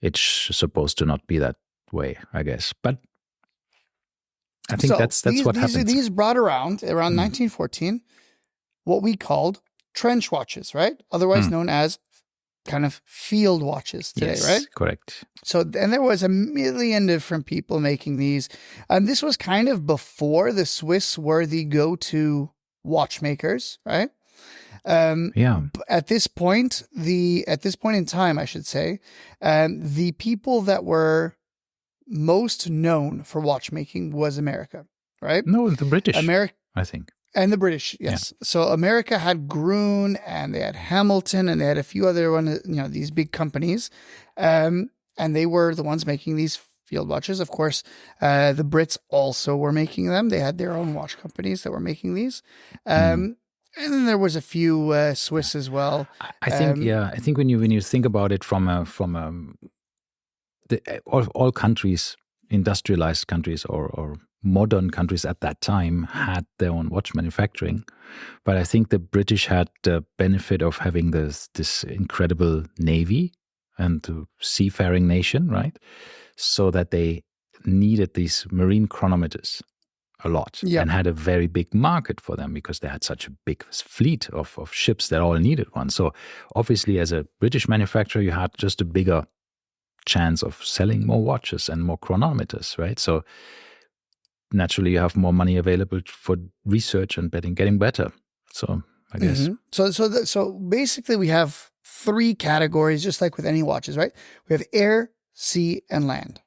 it's supposed to not be that way, I guess. But I think that's what happens.
These brought around 1914 what we called trench watches, right? Otherwise known as kind of field watches today, right?
Correct.
So, and there was a million different people making these. And this was kind of before the Swiss were the go-to watchmakers, right? At this point in time, I should say, the people that were most known for watchmaking was America, right?
No, the British, I think.
And the British, yes. Yeah. So America had Gruen and they had Hamilton and they had a few other these big companies. And they were the ones making these field watches. Of course, the Brits also were making them. They had their own watch companies that were making these. And then there was a few Swiss as well.
I think when you think about it from all countries, industrialized countries or modern countries at that time had their own watch manufacturing, but I think the British had the benefit of having this incredible navy and the seafaring nation, right? So that they needed these marine chronometers a lot and had a very big market for them because they had such a big fleet of ships that all needed one. So obviously, as a British manufacturer, you had just a bigger chance of selling more watches and more chronometers, right? So naturally, you have more money available for research and getting better. So I guess.
So basically, we have three categories, just like with any watches, right? We have air, sea, and land.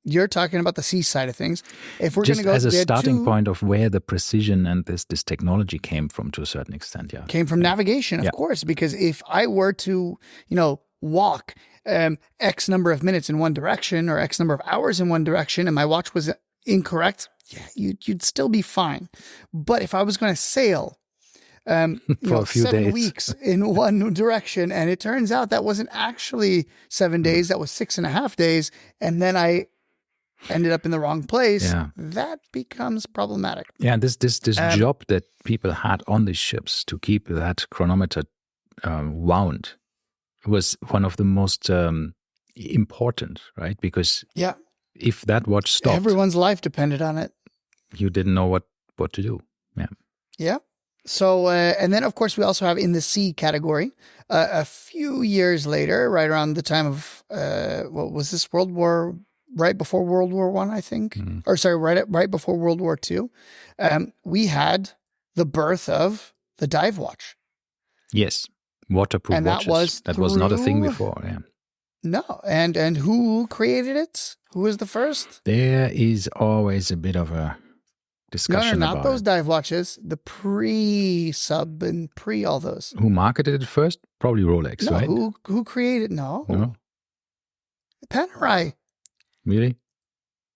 You're talking about the sea side of things. If we're going to go
as a starting point of where the precision and this technology came from to a certain extent,
came from navigation, of course. Because if I were to, walk X number of minutes in one direction or X number of hours in one direction, and my watch was incorrect, you'd still be fine. But if I was going to sail
for a few
7
days.
weeks in one direction, and it turns out that wasn't actually 7 days, that was 6.5 days, and then I ended up in the wrong place, that becomes problematic.
Yeah, this job that people had on the ships to keep that chronometer wound was one of the most important, right? Because if that watch stopped,
everyone's life depended on it.
You didn't know what to do.
Yeah. So, and then of course we also have in the sea category, a few years later, right around the time of, what was this, right before World War I, I think, or sorry, right before World War II, we had the birth of the dive watch.
Yes. Waterproof watches. That was not a thing before.
No. And who created it? Who was the first?
There is always a bit of a discussion
not
about
those
it.
dive watches. The pre-sub and pre all those.
Who marketed it first? Probably Rolex,
No,
right?
who created? No. Panerai.
Really?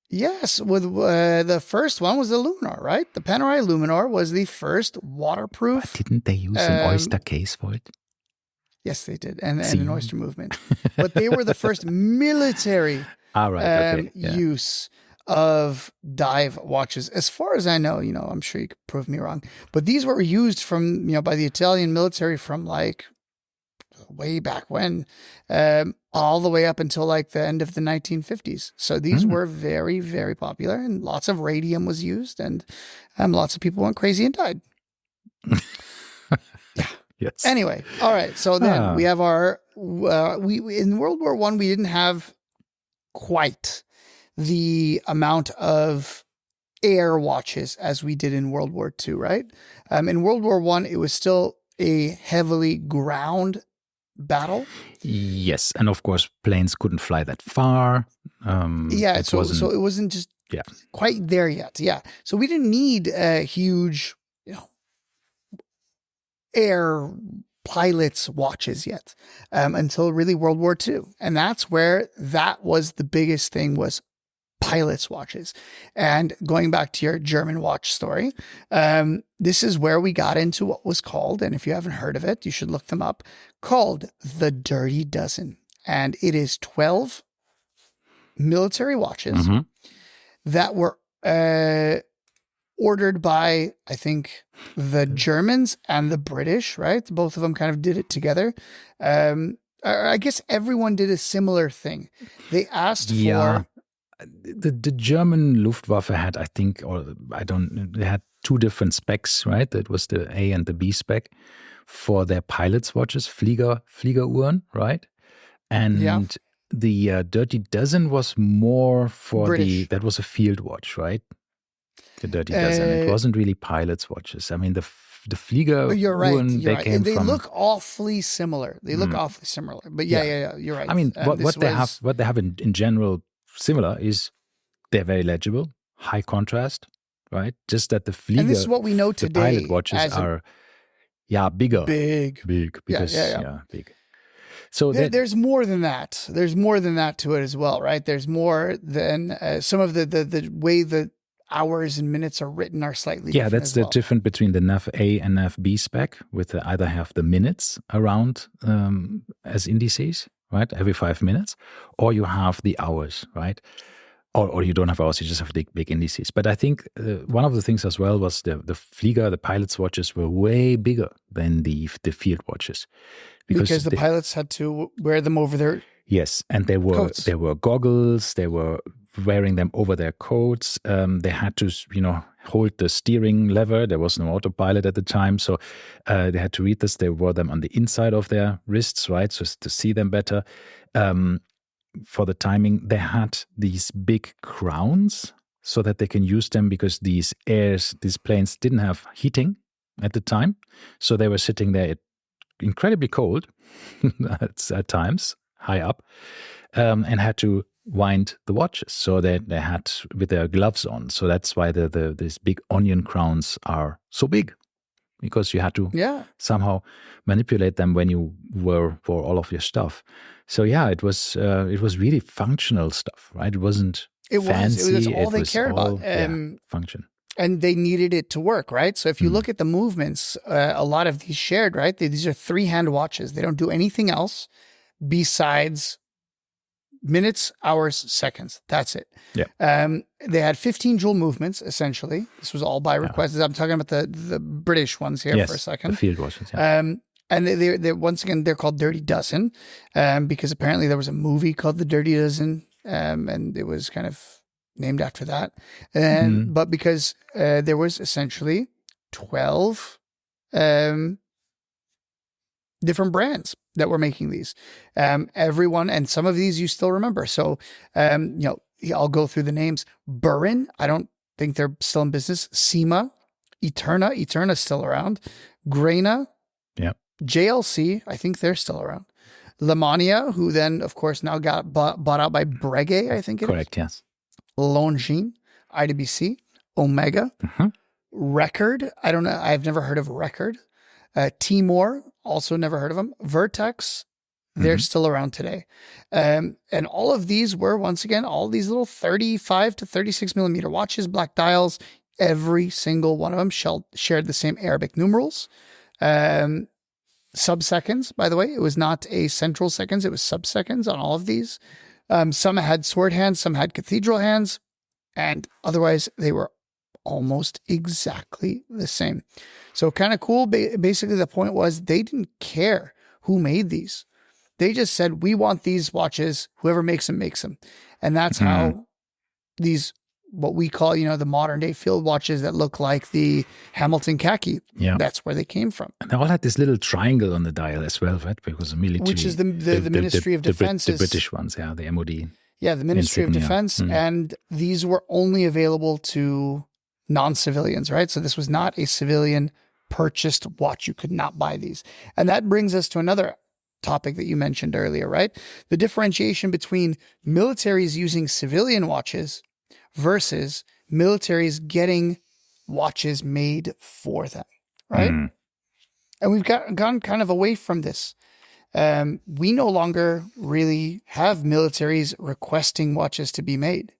Yes, with the first one was the Luminor, right? The Panerai Luminor was the first waterproof.
But didn't they use an oyster case for it?
Yes, they did, and an oyster movement. But they were the first military use of dive watches. As far as I know, I'm sure you could prove me wrong, but these were used from, by the Italian military from like way back when, all the way up until like the end of the 1950s. So these were very, very popular, and lots of radium was used, and lots of people went crazy and died. Yeah.
Yes.
Anyway, all right. So then we have our we in World War I, we didn't have quite the amount of air watches as we did in World War II, right? In World War I, it was still a heavily ground battle.
Yes, and of course planes couldn't fly that far.
So it wasn't just quite there yet. Yeah, so we didn't need a huge, air pilots watches yet until really World War II, and that's where that was the biggest thing, was pilots watches. And going back to your German watch story, this is where we got into what was called, and if you haven't heard of it, you should look them up, called the Dirty Dozen. And it is 12 military watches that were ordered by, I think, the Germans and the British, right? Both of them kind of did it together. I guess everyone did a similar thing. They asked for...
The German Luftwaffe had, I think, they had two different specs, right? It was the A and the B spec for their pilots' watches, Fliegeruhren, right? And the Dirty Dozen was more for
British.
that was a field watch, right? The Dirty Dozen. It wasn't really pilots' watches. I mean, the Fliegeruhren,
you're right. They
from...
look awfully similar. But you're right.
I mean, what they have in general similar is they're very legible, high contrast, right? Just that the Flieger,
and this is what we know today,
the pilot watches are bigger,
big
because big. So
there's more than that. There's more than that to it as well, right? There's more than some of the way the hours and minutes are written are slightly different.
Yeah, that's the difference between the NAV A and NAV B spec, with either have the minutes around as indices, right, every 5 minutes, or you have the hours, right? Or you don't have hours, you just have big indices. But I think one of the things as well was the Flieger, the pilots' watches were way bigger than the field watches.
Because the pilots had to wear them over their
and there were goggles, they were wearing them over their coats. They had to, hold the steering lever. There was no autopilot at the time, so they had to read this. They wore them on the inside of their wrists, right, so to see them better. For the timing, they had these big crowns so that they can use them, because these planes didn't have heating at the time, so they were sitting there incredibly cold at times, high up, and had to wind the watches, so that they had with their gloves on. So that's why these big onion crowns are so big, because you had to somehow manipulate them when you wore all of your stuff. So it was really functional stuff, right? It wasn't fancy.
It was all they cared about.
Function.
And they needed it to work, right? So if you look at the movements, a lot of these shared, right? These are 3-hand watches. They don't do anything else besides minutes, hours, seconds. That's it.
Yeah.
They had 15 joule movements, essentially. This was all by request. I'm talking about the British ones here for a second.
The field watches, yeah.
And they once again, they're called Dirty Dozen because apparently there was a movie called The Dirty Dozen, and it was kind of named after that. But because there was essentially 12 different brands that were making these. Everyone, and some of these you still remember. So, I'll go through the names. Burin, I don't think they're still in business. Sima, Eterna's still around. Grena,
yeah.
JLC, I think they're still around. Lemania, who then, of course, now got bought out by Breguet, I think it is.
Correct, yes.
Longines, IWC, Omega, Record. I don't know. I've never heard of Record. Timor, also never heard of them. Vertex, they're still around today. And all of these were, once again, all these little 35 to 36 millimeter watches, black dials. Every single one of them shared the same Arabic numerals. Sub-seconds, by the way. It was not a central seconds. It was sub-seconds on all of these. Some had sword hands, some had cathedral hands, and otherwise they were almost exactly the same. So kind of cool. Basically, the point was they didn't care who made these. They just said, we want these watches. Whoever makes them, makes them. And that's how these, what we call, the modern day field watches that look like the Hamilton khaki. Yeah. That's where they came from.
And they all had this little triangle on the dial as well, right? Because the military.
Which is the Ministry of Defense.
The British ones, yeah, the MOD.
Yeah, the Ministry of Defense. And these were only available to non-civilians, right? So this was not a civilian purchased watch. You could not buy these. And that brings us to another topic that you mentioned earlier, right? The differentiation between militaries using civilian watches versus militaries getting watches made for them, right? And we've gone kind of away from this. We no longer really have militaries requesting watches to be made.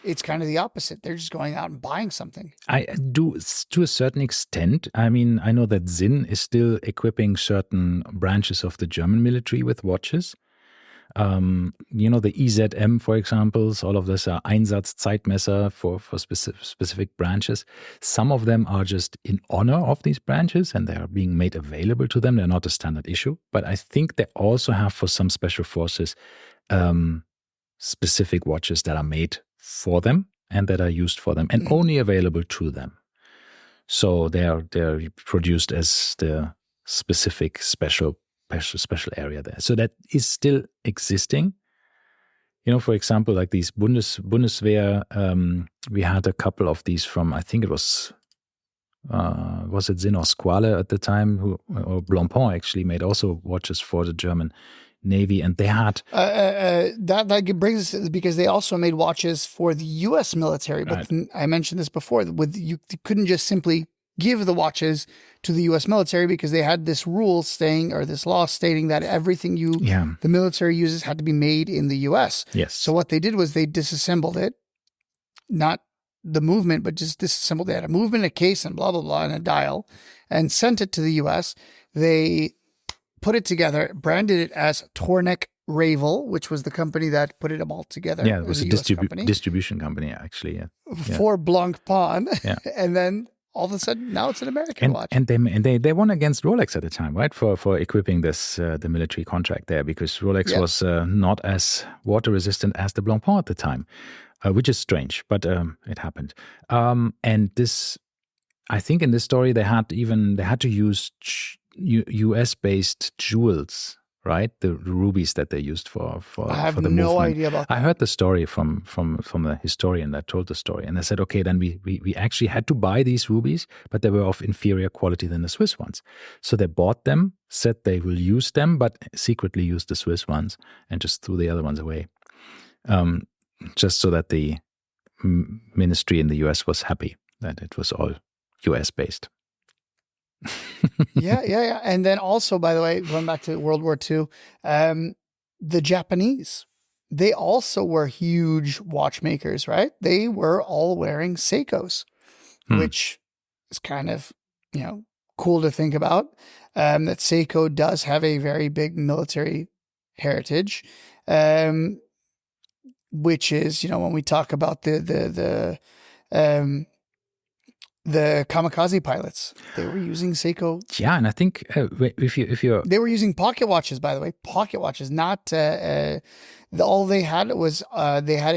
It's kind of the opposite. They're just going out and buying something.
I do, to a certain extent. I mean, I know that Sinn is still equipping certain branches of the German military with watches. The EZM, for example, all of this are Einsatzzeitmesser for specific branches. Some of them are just in honor of these branches and they are being made available to them. They're not a standard issue. But I think they also have for some special forces specific watches that are made for them and that are used for them and only available to them. So they're produced as the specific special area there. So that is still existing. For example, like these Bundeswehr, we had a couple of these from, I think it was it Sinn or Squale at the time, or Blancpain actually made also watches for the German Navy, and they had
that brings us, because they also made watches for the U.S. military. But I mentioned this before. You couldn't just simply give the watches to the U.S. military because they had this rule this law stating that everything the military uses had to be made in the U.S.
Yes.
So what they did was they disassembled it, not the movement, but just disassembled. They had a movement, a case, and blah blah blah, and a dial, and sent it to the U.S. They put it together, branded it as Tornek Ravel, which was the company that put it all together.
Yeah, it was a distribution company, actually. Yeah.
For Blancpain. Yeah. And then all of a sudden, now it's an American watch.
And they won against Rolex at the time, right? For equipping this the military contract there, because Rolex was not as water resistant as the Blancpain at the time, which is strange, but it happened. And this, I think, in this story they had to use US-based jewels, right? The rubies that they used for
I have
for the
no
movement.
idea about that.
I heard the story from the historian that told the story, and they said, okay, then we actually had to buy these rubies, but they were of inferior quality than the Swiss ones. So they bought them, said they will use them, but secretly used the Swiss ones and just threw the other ones away, just so that the ministry in the US was happy that it was all US-based.
Yeah. And then also, by the way, going back to World War II, the Japanese, they also were huge watchmakers, right? They were all wearing Seikos, which is kind of, cool to think about. That Seiko does have a very big military heritage, which is, when we talk about the kamikaze pilots, they were using Seiko.
Yeah, and I think if you
they were using pocket watches, by the way, not all they had was they had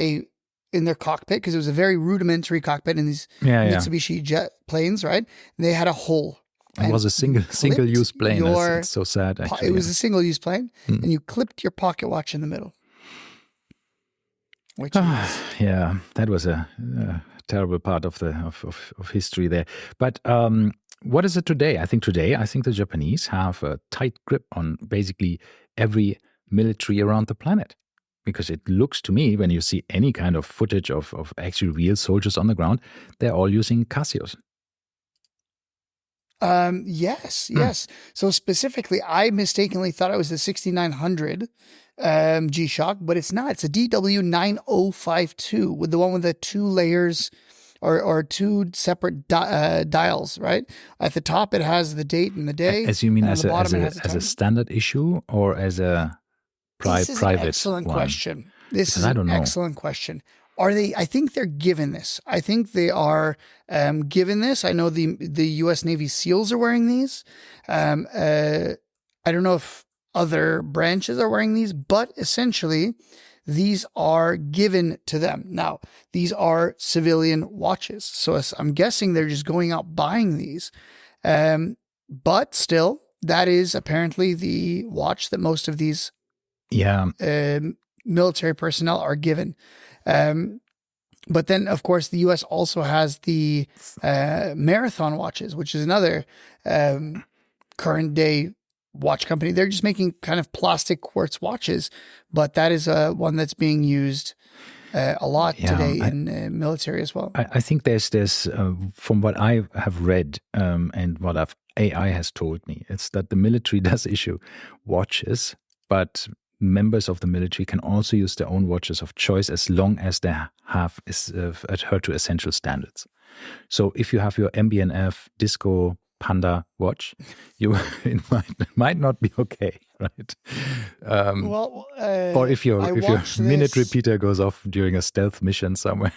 in their cockpit, because it was a very rudimentary cockpit in these Mitsubishi jet planes, right? They had a hole.
It was a single use plane. It's so sad. Actually,
it was a single use plane, and you clipped your pocket watch in the middle. Which
that was a terrible part of of history there. But what is it today? I think the Japanese have a tight grip on basically every military around the planet. Because it looks to me, when you see any kind of footage of actually real soldiers on the ground, they're all using Casios.
Yes. So specifically, I mistakenly thought it was the 6900 G-Shock, but it's not. It's a DW9052 with the one with the 2 layers or 2 separate dials, right? At the top, it has the date and the day.
As you mean as a standard issue or as a private one?
This is an excellent question. This is an excellent question. Are they? I think they're given this. I think they are given this. I know the U.S. Navy SEALs are wearing these. I don't know if other branches are wearing these, but essentially these are given to them. Now, these are civilian watches. So I'm guessing they're just going out buying these. But still, that is apparently the watch that most of these military personnel are given. But then, of course, the U.S. also has the Marathon watches, which is another current day watch company. They're just making kind of plastic quartz watches, but that is one that's being used a lot today in military as well.
I think there's from what I have read and what AI has told me, it's that the military does issue watches, but members of the military can also use their own watches of choice as long as they have adhered to essential standards. So if you have your MBNF Disco Panda watch, it might not be okay, right? Or if your minute repeater goes off during a stealth mission somewhere,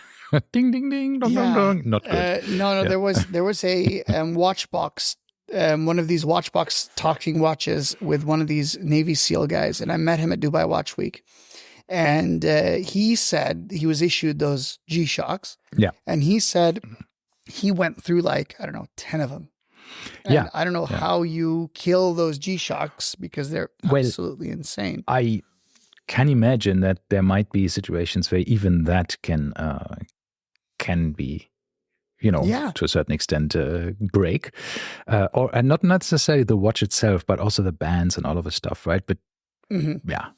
ding ding ding, dong dong dong, not good.
No. There was a watch box. One of these watch box talking watches with one of these Navy SEAL guys, and I met him at Dubai Watch Week, and he said he was issued those G-Shocks, and he said he went through 10 of them. And I don't know how you kill those G-Shocks because they're absolutely insane.
I can imagine that there might be situations where even that can be, to a certain extent, break, and not necessarily the watch itself, but also the bands and all of the stuff, right? But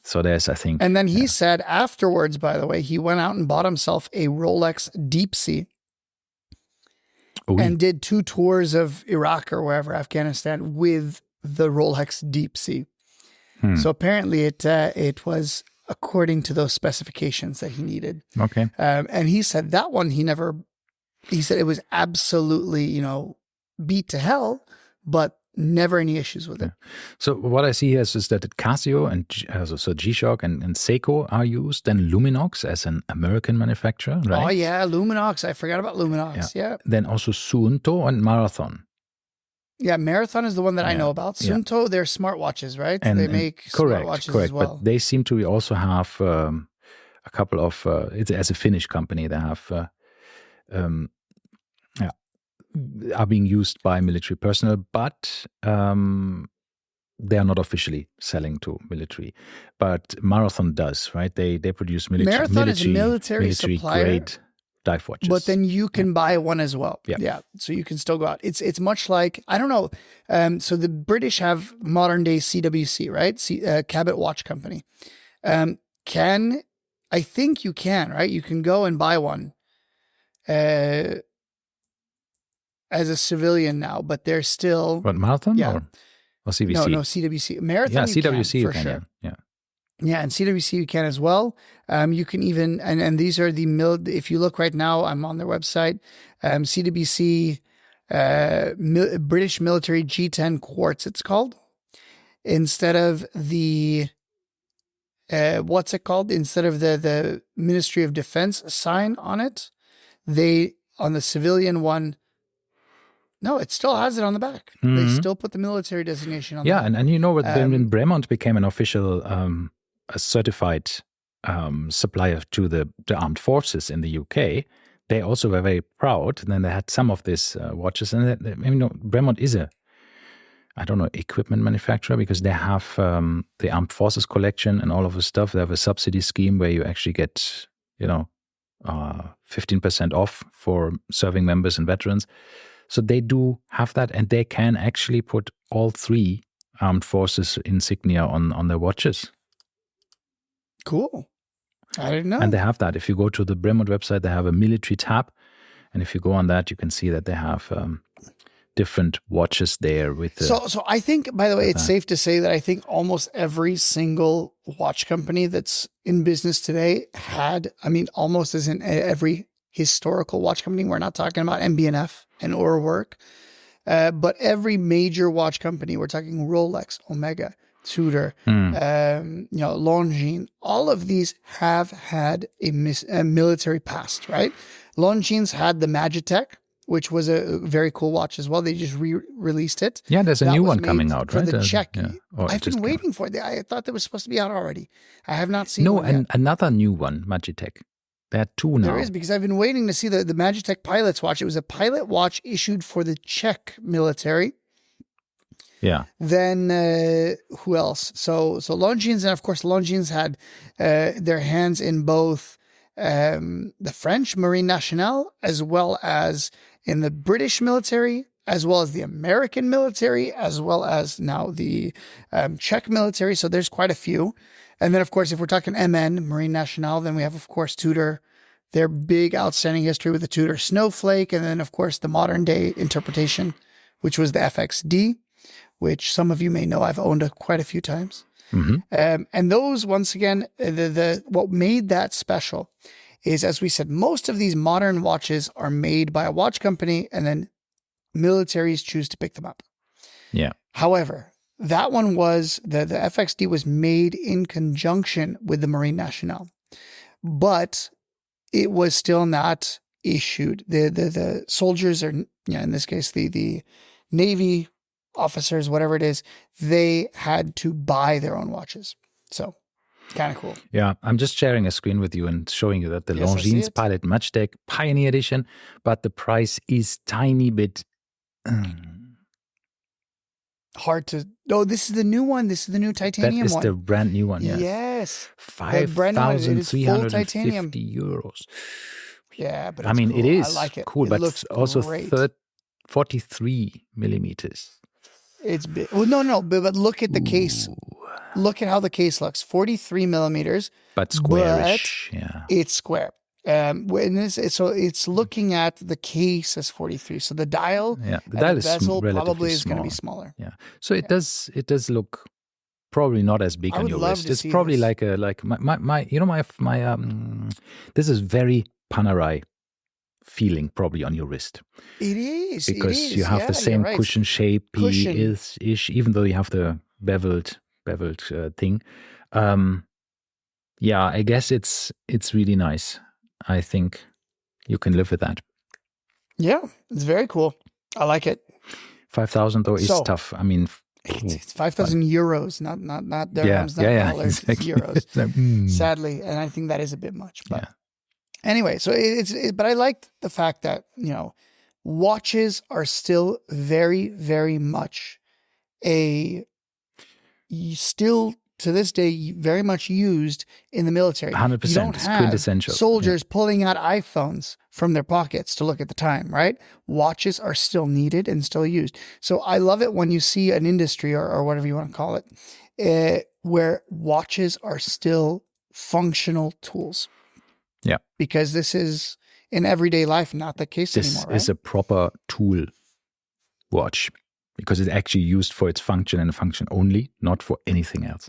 so there's, I think.
And then he said afterwards, by the way, he went out and bought himself a Rolex Deep Sea and did 2 tours of Iraq or wherever, Afghanistan, with the Rolex Deep Sea. So apparently it was according to those specifications that he needed.
Okay.
And he said that one he said it was absolutely, beat to hell, but never any issues with it.
So what I see here is that Casio and so G-Shock and Seiko are used, then Luminox as an American manufacturer, right?
Oh yeah, Luminox. I forgot about Luminox. Yeah.
Then also Suunto and Marathon.
Yeah, Marathon is the one that I know about. Suunto, they're smartwatches, right?
And,
they make smartwatches as well.
But they seem to also have a couple of, as a Finnish company, they have are being used by military personnel, but they are not officially selling to military. But Marathon does, right? They produce military
supplier,
grade dive watches.
But then you can buy one as well. Yeah. So you can still go out. It's much like, I don't know. So the British have modern day CWC, right? Cabot Watch Company. I think you can, right? You can go and buy one as a civilian now, but they're still...
What, Marathon or CWC?
No, CWC. Marathon,
yeah, CWC you can, sure.
Yeah, and CWC you can as well. You can even, and these are if you look right now, I'm on their website, CWC, British Military G10 Quartz, it's called. Instead of the, what's it called? Instead of the Ministry of Defense sign on it, on the civilian one, no, it still has it on the back. They still put the military designation on the back.
And when Bremont became an official a certified supplier to the armed forces in the UK, they also were very proud. And then they had some of these watches. And Bremont is equipment manufacturer, because they have the armed forces collection and all of the stuff. They have a subsidy scheme where you actually get, 15% off for serving members and veterans. So they do have that, and they can actually put all 3 armed forces insignia on their watches.
Cool. I didn't know.
And they have that. If you go to the Bremont website, they have a military tab. And if you go on that, you can see that they have different watches there with the,
So I think, by the way, it's safe to say that I think almost every single watch company that's in business today had, I mean, almost as in every historical watch company, we're not talking about MB&F and Work, but every major watch company, we're talking Rolex, Omega, Tudor, Longines, all of these have had a military past, right? Longines had the Magitech, which was a very cool watch as well. They just released it.
Yeah, there's a new one coming out,
for
right?
the Czech.
Yeah.
I've been waiting for it. I thought that was supposed to be out already. I have not seen
No,
it yet.
another new one, Magitech. There are 2 now.
There is, because I've been waiting to see the Magitech pilot's watch. It was a pilot watch issued for the Czech military.
Yeah.
Then who else? So Longines, and of course Longines had their hands in both the French Marine Nationale, as well as in the British military, as well as the American military, as well as now the Czech military. So there's quite a few. And then, of course, if we're talking MN, Marine Nationale, then we have, of course, Tudor, their big outstanding history with the Tudor Snowflake. And then, of course, the modern day interpretation, which was the FXD, which some of you may know I've owned quite a few times.
Mm-hmm.
And those, once again, what made that special is, as we said, most of these modern watches are made by a watch company, and then militaries choose to pick them up.
Yeah.
However, that one was, the FXD was made in conjunction with the Marine Nationale, but it was still not issued. The soldiers, are, in this case, the Navy officers, whatever it is, they had to buy their own watches. So kind of cool.
Yeah, I'm just sharing a screen with you and showing you that the Longines Pilot Magitech Pioneer Edition, but the price is tiny bit
hard to. Oh, this is the new one. This is the new titanium one.
That is the brand new one.
Yes.
5,350 euros.
Yeah, but
I mean,
cool.
it is
I like it.
cool,
it
but
looks
also
great.
43 millimeters.
It's big. Well, no, but look at the case. Look at how the case looks. 43 millimeters.
But squarish, yeah.
It's square. So it's looking at the case as 43. So the dial,
the dial is
bezel
relatively
probably is
small.
going to be smaller.
Yeah. So it does look probably not as big on your wrist. It's probably this. like my this is very Panerai feeling probably on your wrist.
It is
because you have the same cushion shape ish, even though you have the beveled thing. Yeah, I guess it's really nice. I think you can live with that.
Yeah, it's very cool. I like it.
5,000 though is tough. I mean,
it's 5,000 euros, not dirhams, not dollars, exactly. It's euros. Sadly, and I think that is a bit much. But anyway, so but I liked the fact that, watches are still very, very much still to this day very much used in the military.
100%.
You don't have
quintessential.
Soldiers pulling out iPhones from their pockets to look at the time, right? Watches are still needed and still used. So I love it when you see an industry or whatever you want to call it, where watches are still functional tools.
Yeah.
Because this is in everyday life not the case anymore, right?
This is a proper tool watch because it's actually used for its function and function only, not for anything else.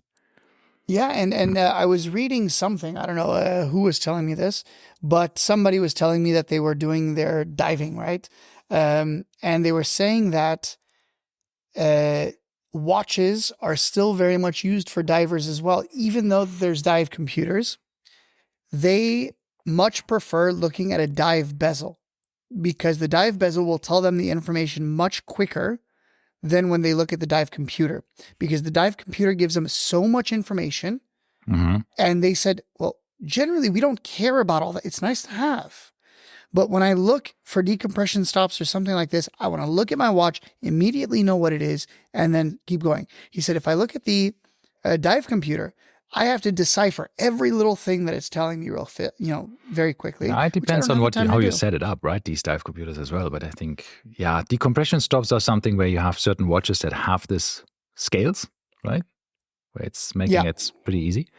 Yeah, and I was reading something, I don't know who was telling me this, but somebody was telling me that they were doing their diving, right? And they were saying that watches are still very much used for divers as well, even though there's dive computers. They much prefer looking at a dive bezel because the dive bezel will tell them the information much quicker than when they look at the dive computer, because the dive computer gives them so much information.
Mm-hmm.
And they said, well, generally we don't care about all that. It's nice to have. But when I look for decompression stops or something like this, I want to look at my watch, immediately know what it is, and then keep going. He said, if I look at the dive computer, I have to decipher every little thing that it's telling me very quickly.
Yeah, it depends on how you set it up, right? These dive computers as well. But I think, decompression stops are something where you have certain watches that have this scales, right? Where it's making it pretty easy.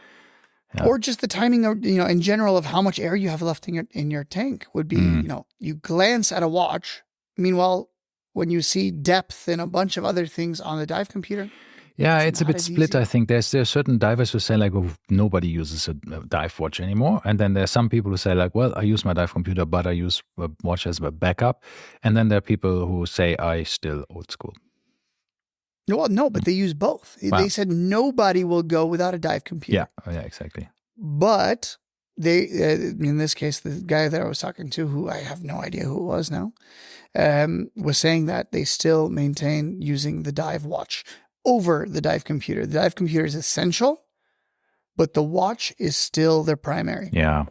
Yeah. Or just the timing of, in general of how much air you have left in your tank would be, you glance at a watch. Meanwhile, when you see depth and a bunch of other things on the dive computer.
Yeah, it's a bit split. I think there's certain divers who say like, nobody uses a dive watch anymore. And then there's some people who say like, well, I use my dive computer, but I use a watch as a backup. And then there are people who say I still old school.
Well, no, but they use both. Wow. They said nobody will go without a dive computer.
Yeah, exactly.
But they, in this case, the guy that I was talking to, who I have no idea who it was now, was saying that they still maintain using the dive watch over the dive computer. The dive computer is essential, but the watch is still their primary.
Yeah.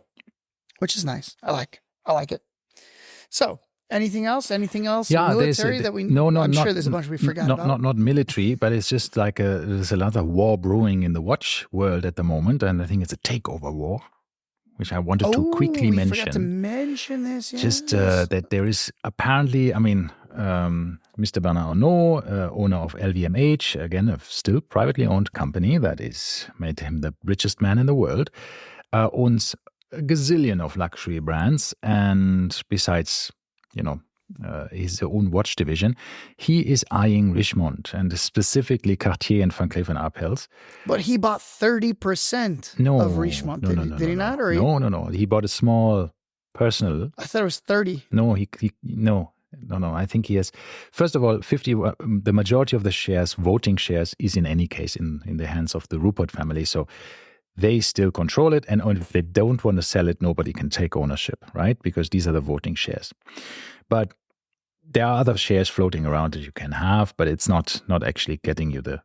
Which is nice. I like it. So, anything else? Yeah, military that we...
No,
I'm sure there's a bunch we forgot about.
Not military, but it's just like there's a lot of war brewing in the watch world at the moment, and I think it's a takeover war, which I wanted to quickly mention.
Forgot to mention this. Yes.
Just that there is apparently, Mr. Bernard Arnault, owner of LVMH, again, a still privately owned company that is made him the richest man in the world, owns a gazillion of luxury brands, and besides, his own watch division, he is eyeing Richemont and specifically Cartier and Van Cleef & Arpels.
But he bought 30% of Richemont. Did he not? Or
No. He bought a small personal.
I thought it was 30.
No, No. I think he has. First of all, 50. The majority of the shares, voting shares, is in any case in the hands of the Rupert family. So they still control it, and if they don't want to sell it, nobody can take ownership, right? Because these are the voting shares. But there are other shares floating around that you can have, but it's not actually getting you the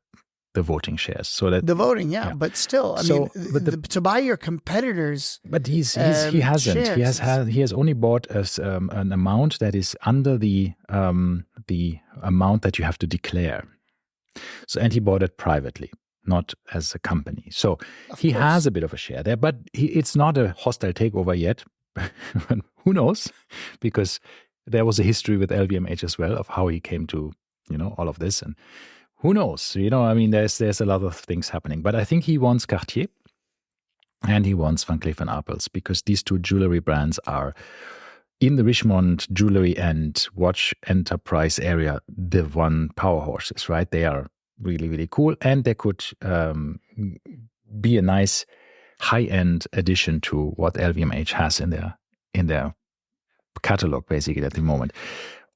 voting shares. So that
the voting, but still, to buy your competitors.
But he hasn't. He has only bought an amount that is under the amount that you have to declare. So, and he bought it privately, not as a company. So he has a bit of a share there, but it's not a hostile takeover yet. Who knows? Because there was a history with LVMH as well of how he came to, all of this, and who knows? There's a lot of things happening. But I think he wants Cartier and he wants Van Cleef & Arpels, because these two jewelry brands are in the Richemont jewelry and watch enterprise area, the one power horses, right? They are really, really cool, and they could be a nice high-end addition to what LVMH has in their catalog, basically, at the moment.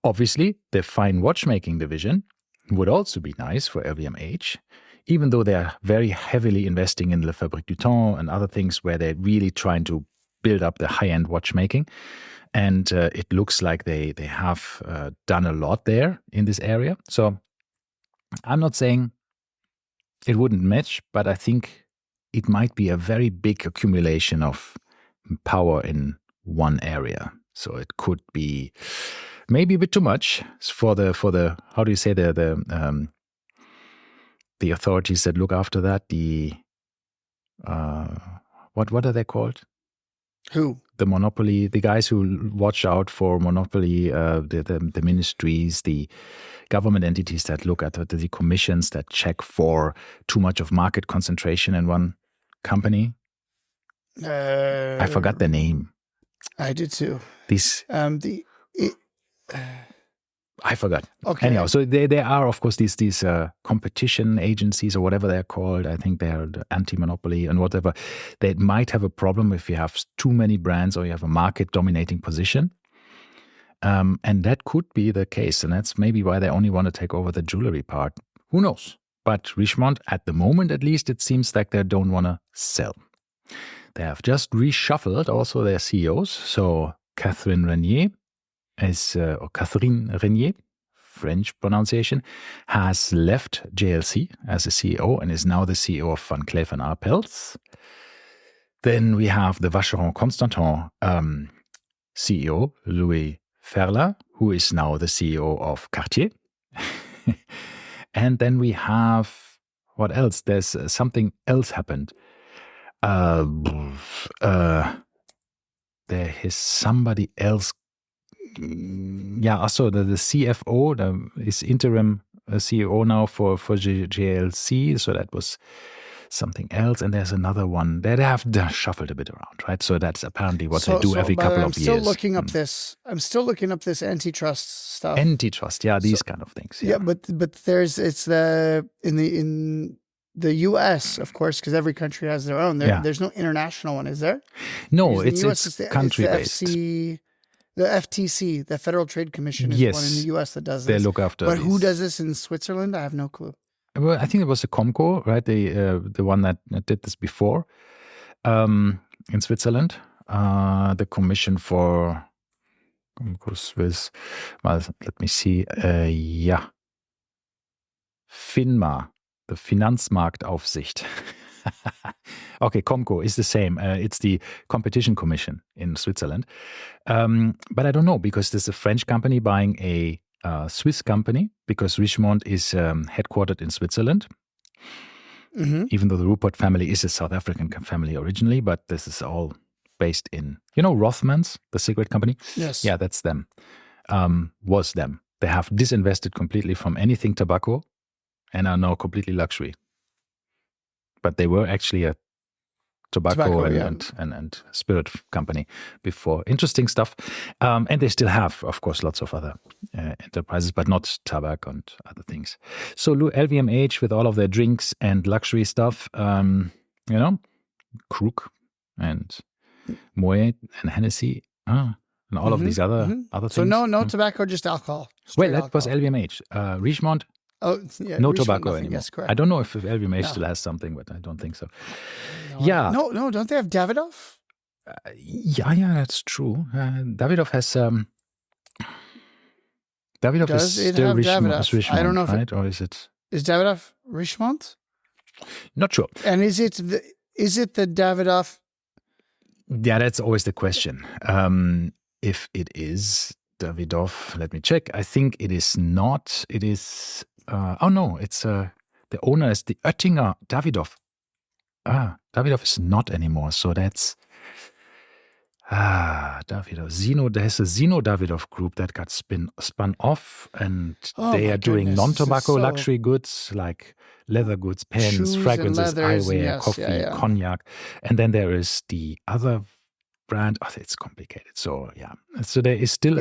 Obviously, the fine watchmaking division would also be nice for LVMH, even though they're very heavily investing in Le Fabrique du Temps and other things where they're really trying to build up the high-end watchmaking. And it looks like they have done a lot there in this area. So I'm not saying it wouldn't match, but I think it might be a very big accumulation of power in one area. So it could be maybe a bit too much for the how do you say the authorities that look after that, the what are they called?
Who?
The monopoly, the guys who watch out for monopoly, the ministries, the government entities that look at the commissions that check for too much of market concentration in one company. I forgot their name.
I did too.
I forgot.
Okay.
Anyhow, so there are, of course, these competition agencies or whatever they're called. I think they're the anti-monopoly and whatever. They might have a problem if you have too many brands or you have a market-dominating position. And that could be the case. And that's maybe why they only want to take over the jewelry part. Who knows? But Richemont, at the moment at least, it seems like they don't want to sell. They have just reshuffled also their CEOs. So Catherine Renier, French pronunciation, has left JLC as a CEO and is now the CEO of Van Cleef & Arpels. Then we have the Vacheron Constantin CEO, Louis Ferla, who is now the CEO of Cartier. And then we have, what else? There's something else happened. There is somebody else. Yeah, also the CFO is interim CEO now for JLC, so that was something else. And there's another one that they have shuffled a bit around, right? So that's apparently what they do every couple of years.
I'm still looking up this antitrust stuff.
Antitrust, yeah, these kind of things.
Yeah, but in the U.S., of course, because every country has their own. There's no international one, is there?
No, it's country-based.
The FTC, the Federal Trade Commission, is one in the U.S. that does this.
They look after.
But who does this in Switzerland? I have no clue.
Well, I think it was the Comco, right? The one that did this before in Switzerland. The Commission for Comco Swiss. Well, let me see. FINMA, the Finanzmarktaufsicht. Okay, Comco is the same. It's the Competition Commission in Switzerland. But I don't know, because there's a French company buying a Swiss company, because Richemont is headquartered in Switzerland. Mm-hmm. Even though the Rupert family is a South African family originally, but this is all based in, Rothmans, the cigarette company?
Yes.
Yeah, that's them. Was them. They have disinvested completely from anything tobacco and are now completely luxury. But they were actually a tobacco and spirit company before. Interesting stuff. And they still have, of course, lots of other enterprises, but not tobacco and other things. So LVMH with all of their drinks and luxury stuff, Krug and Moet and Hennessy, and all of these other things.
So no tobacco, just alcohol.
That was LVMH. Richemont.
Oh, yeah.
No tobacco anymore.
Yes, correct.
I don't know if LVMH still has something, but I don't think so.
No, don't they have Davidoff?
Yeah, that's true. Davidoff has. Davidoff is still Richemont, I don't know, right? Or is it?
Is Davidoff Richemont?
Not sure.
And is it the Davidoff?
Yeah, that's always the question. If it is Davidoff, let me check. I think it is not. It is. It's the owner is the Oettinger Davidoff. Davidoff is not anymore. So that's Davidoff. There's a Zino Davidoff group that got spun off, and they are doing non-tobacco luxury goods like leather goods, pens, shoes, fragrances, eyewear, coffee, cognac. And then there is the other brand. It's complicated. So so there is still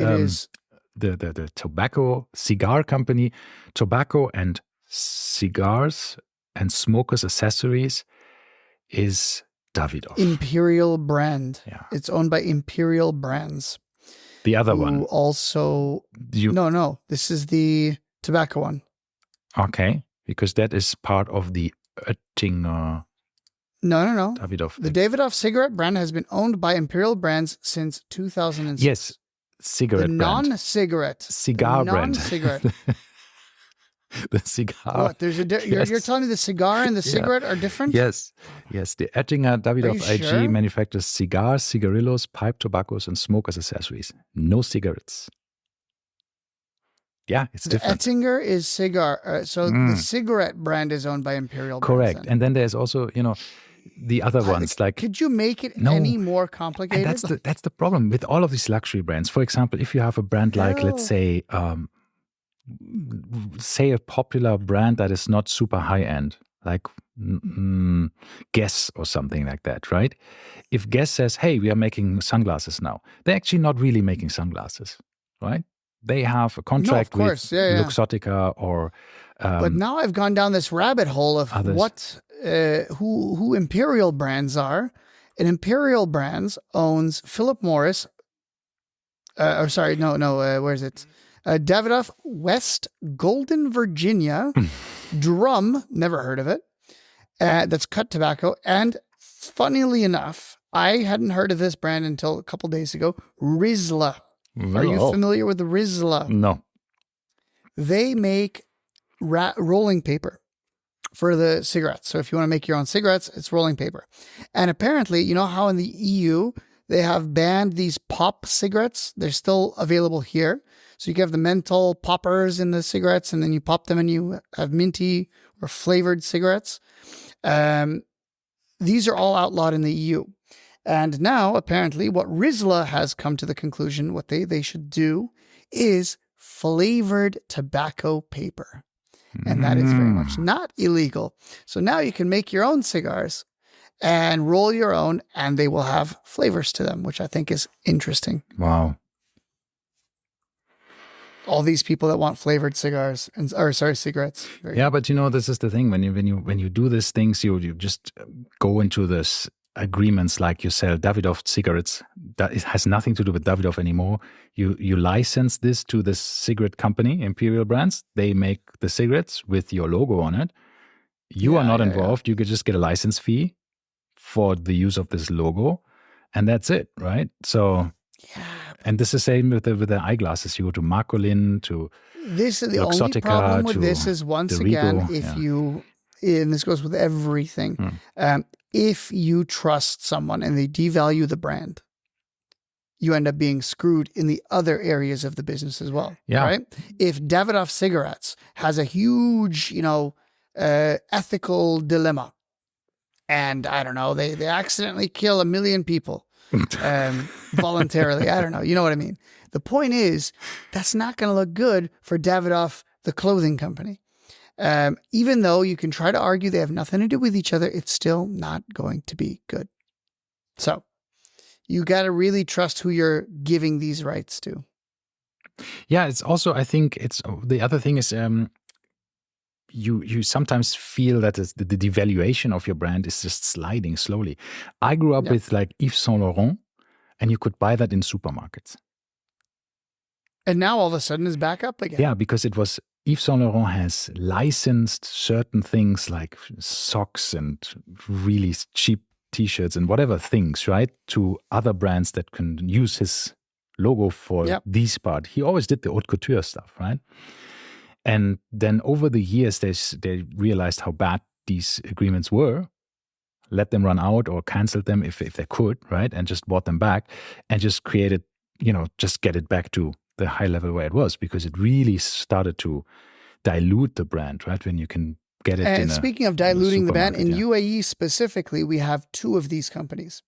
the tobacco cigar company, tobacco and cigars and smokers accessories is Davidoff.
Imperial brand. Yeah. It's owned by Imperial Brands.
The other one.
Also, no. This is the tobacco one.
Okay, because that is part of the Oettinger.
No.
Davidoff.
The Davidoff cigarette brand has been owned by Imperial Brands since 2006.
Yes, cigarette brand.
Non-cigarette.
Cigar brand.
Non-cigarette.
The cigar.
What? You're telling me the cigar and the cigarette are different?
Yes. The Oettinger Davidoff IG manufactures cigars, cigarillos, pipe tobaccos, and smokers accessories. No cigarettes. Yeah, it's different.
Oettinger is cigar. The cigarette brand is owned by Imperial Brands.
Correct. And then there's also, the other ones. Like,
could you make it any more complicated?
And that's the problem with all of these luxury brands. For example, if you have a brand like, let's say a popular brand that is not super high end, like Guess or something like that, right? If Guess says, hey, we are making sunglasses now, they're actually not really making sunglasses, right? They have a contract with Luxottica or...
but now I've gone down this rabbit hole of others. Who Imperial Brands are. And Imperial Brands owns Philip Morris. Where is it? Davidoff, West Golden, Virginia, Drum, never heard of it. That's cut tobacco. And funnily enough, I hadn't heard of this brand until a couple days ago. Rizla. Are you familiar with the Rizla?
No.
They make rolling paper for the cigarettes. So if you want to make your own cigarettes, it's rolling paper. And apparently, you know how in the EU, they have banned these pop cigarettes? They're still available here. So you can have the menthol poppers in the cigarettes, and then you pop them and you have minty or flavored cigarettes. these are all outlawed in the EU. And now, apparently, what Rizla has come to the conclusion, what they should do is flavored tobacco paper. And that is very much not illegal. So now you can make your own cigars and roll your own, and they will have flavors to them, which I think is interesting.
Wow.
All these people that want flavored cigars cigarettes.
But this is the thing. When you do these things, you just go into this agreements like you sell Davidoff cigarettes. That it has nothing to do with Davidoff anymore. You license this to this cigarette company, Imperial Brands. They make the cigarettes with your logo on it. You are not involved. You could just get a license fee for the use of this logo, and that's it, right? So, and this is the same with the eyeglasses. You go to Marcolin, to
this is the
Luxottica,
only problem with this is once again, if you, and this goes with everything, if you trust someone and they devalue the brand, you end up being screwed in the other areas of the business as well.
Yeah.
Right? If Davidoff Cigarettes has a huge, ethical dilemma, and I don't know, they accidentally kill 1 million people voluntarily. I don't know. You know what I mean? The point is, that's not going to look good for Davidoff, the clothing company. Even though you can try to argue they have nothing to do with each other, it's still not going to be good. So you got to really trust who you're giving these rights to.
Yeah, it's also, I think it's the other thing is you sometimes feel that the devaluation of your brand is just sliding slowly. I grew up with like Yves Saint Laurent, and you could buy that in supermarkets.
And now all of a sudden it's back up again.
Yeah, because it was Yves Saint Laurent has licensed certain things like socks and really cheap T-shirts and whatever things, right, to other brands that can use his logo for these part. He always did the haute couture stuff, right? And then over the years, they realized how bad these agreements were, let them run out or canceled them if they could, right? And just bought them back and just created, just get it back to the high level where it was, because it really started to dilute the brand, right? When you can get it
and speaking of diluting the brand, in UAE specifically, we have 2 of these companies.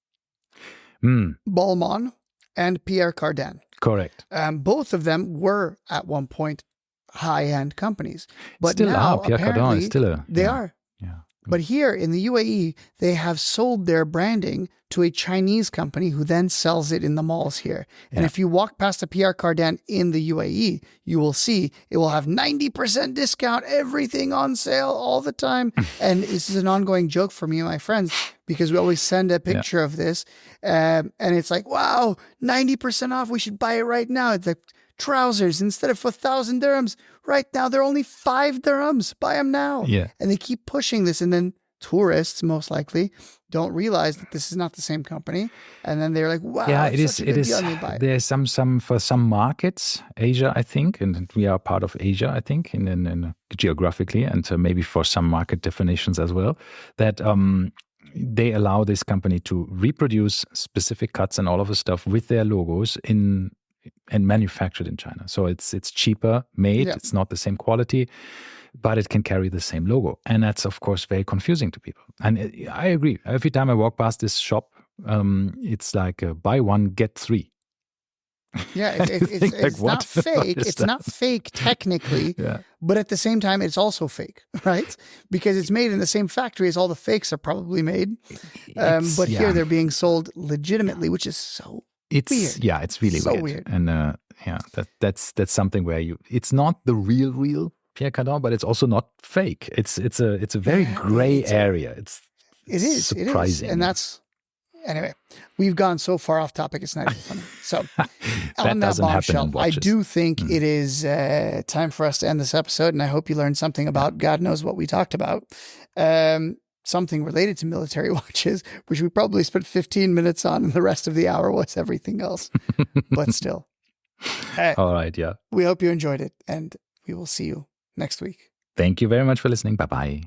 Balmain and Pierre Cardin.
Correct.
Both of them were at one point high-end companies, but
still
now
Pierre Cardin is still
they are.
Yeah.
But here in the UAE, they have sold their branding to a Chinese company who then sells it in the malls here. And if you walk past a Pierre Cardin in the UAE, you will see it will have 90% discount, everything on sale all the time. And this is an ongoing joke for me and my friends, because we always send a picture of this. And it's like, wow, 90% off. We should buy it right now. It's like, trousers, instead of 1,000 dirhams, right now they're only 5 dirhams. Buy them now.
Yeah.
And they keep pushing this, and then tourists most likely don't realize that this is not the same company, and then they're like, wow,
yeah,
it is.
There's some for some markets, Asia, I think, and we are part of Asia, I think, in geographically, and maybe for some market definitions as well, that they allow this company to reproduce specific cuts and all of the stuff with their logos and manufactured in China. So it's cheaper made. Yeah. It's not the same quality, but it can carry the same logo. And that's, of course, very confusing to people. And I agree. Every time I walk past this shop, it's like buy 1, get 3.
Yeah, it's like, not fake. It's not fake technically, but at the same time, it's also fake, right? Because it's made in the same factory as all the fakes are probably made. But here they're being sold legitimately, which is so weird.
Yeah, it's really
so
weird. And that's something where it's not the real Pierre Cardin, but it's also not fake. It's a very gray area. It is surprising.
And that's anyway. We've gone so far off topic. It's not even funny. So on that bombshell, I do think it is time for us to end this episode, and I hope you learned something about God knows what we talked about. Something related to military watches, which we probably spent 15 minutes on, and the rest of the hour was everything else. But still.
All right, yeah.
We hope you enjoyed it, and we will see you next week.
Thank you very much for listening. Bye-bye.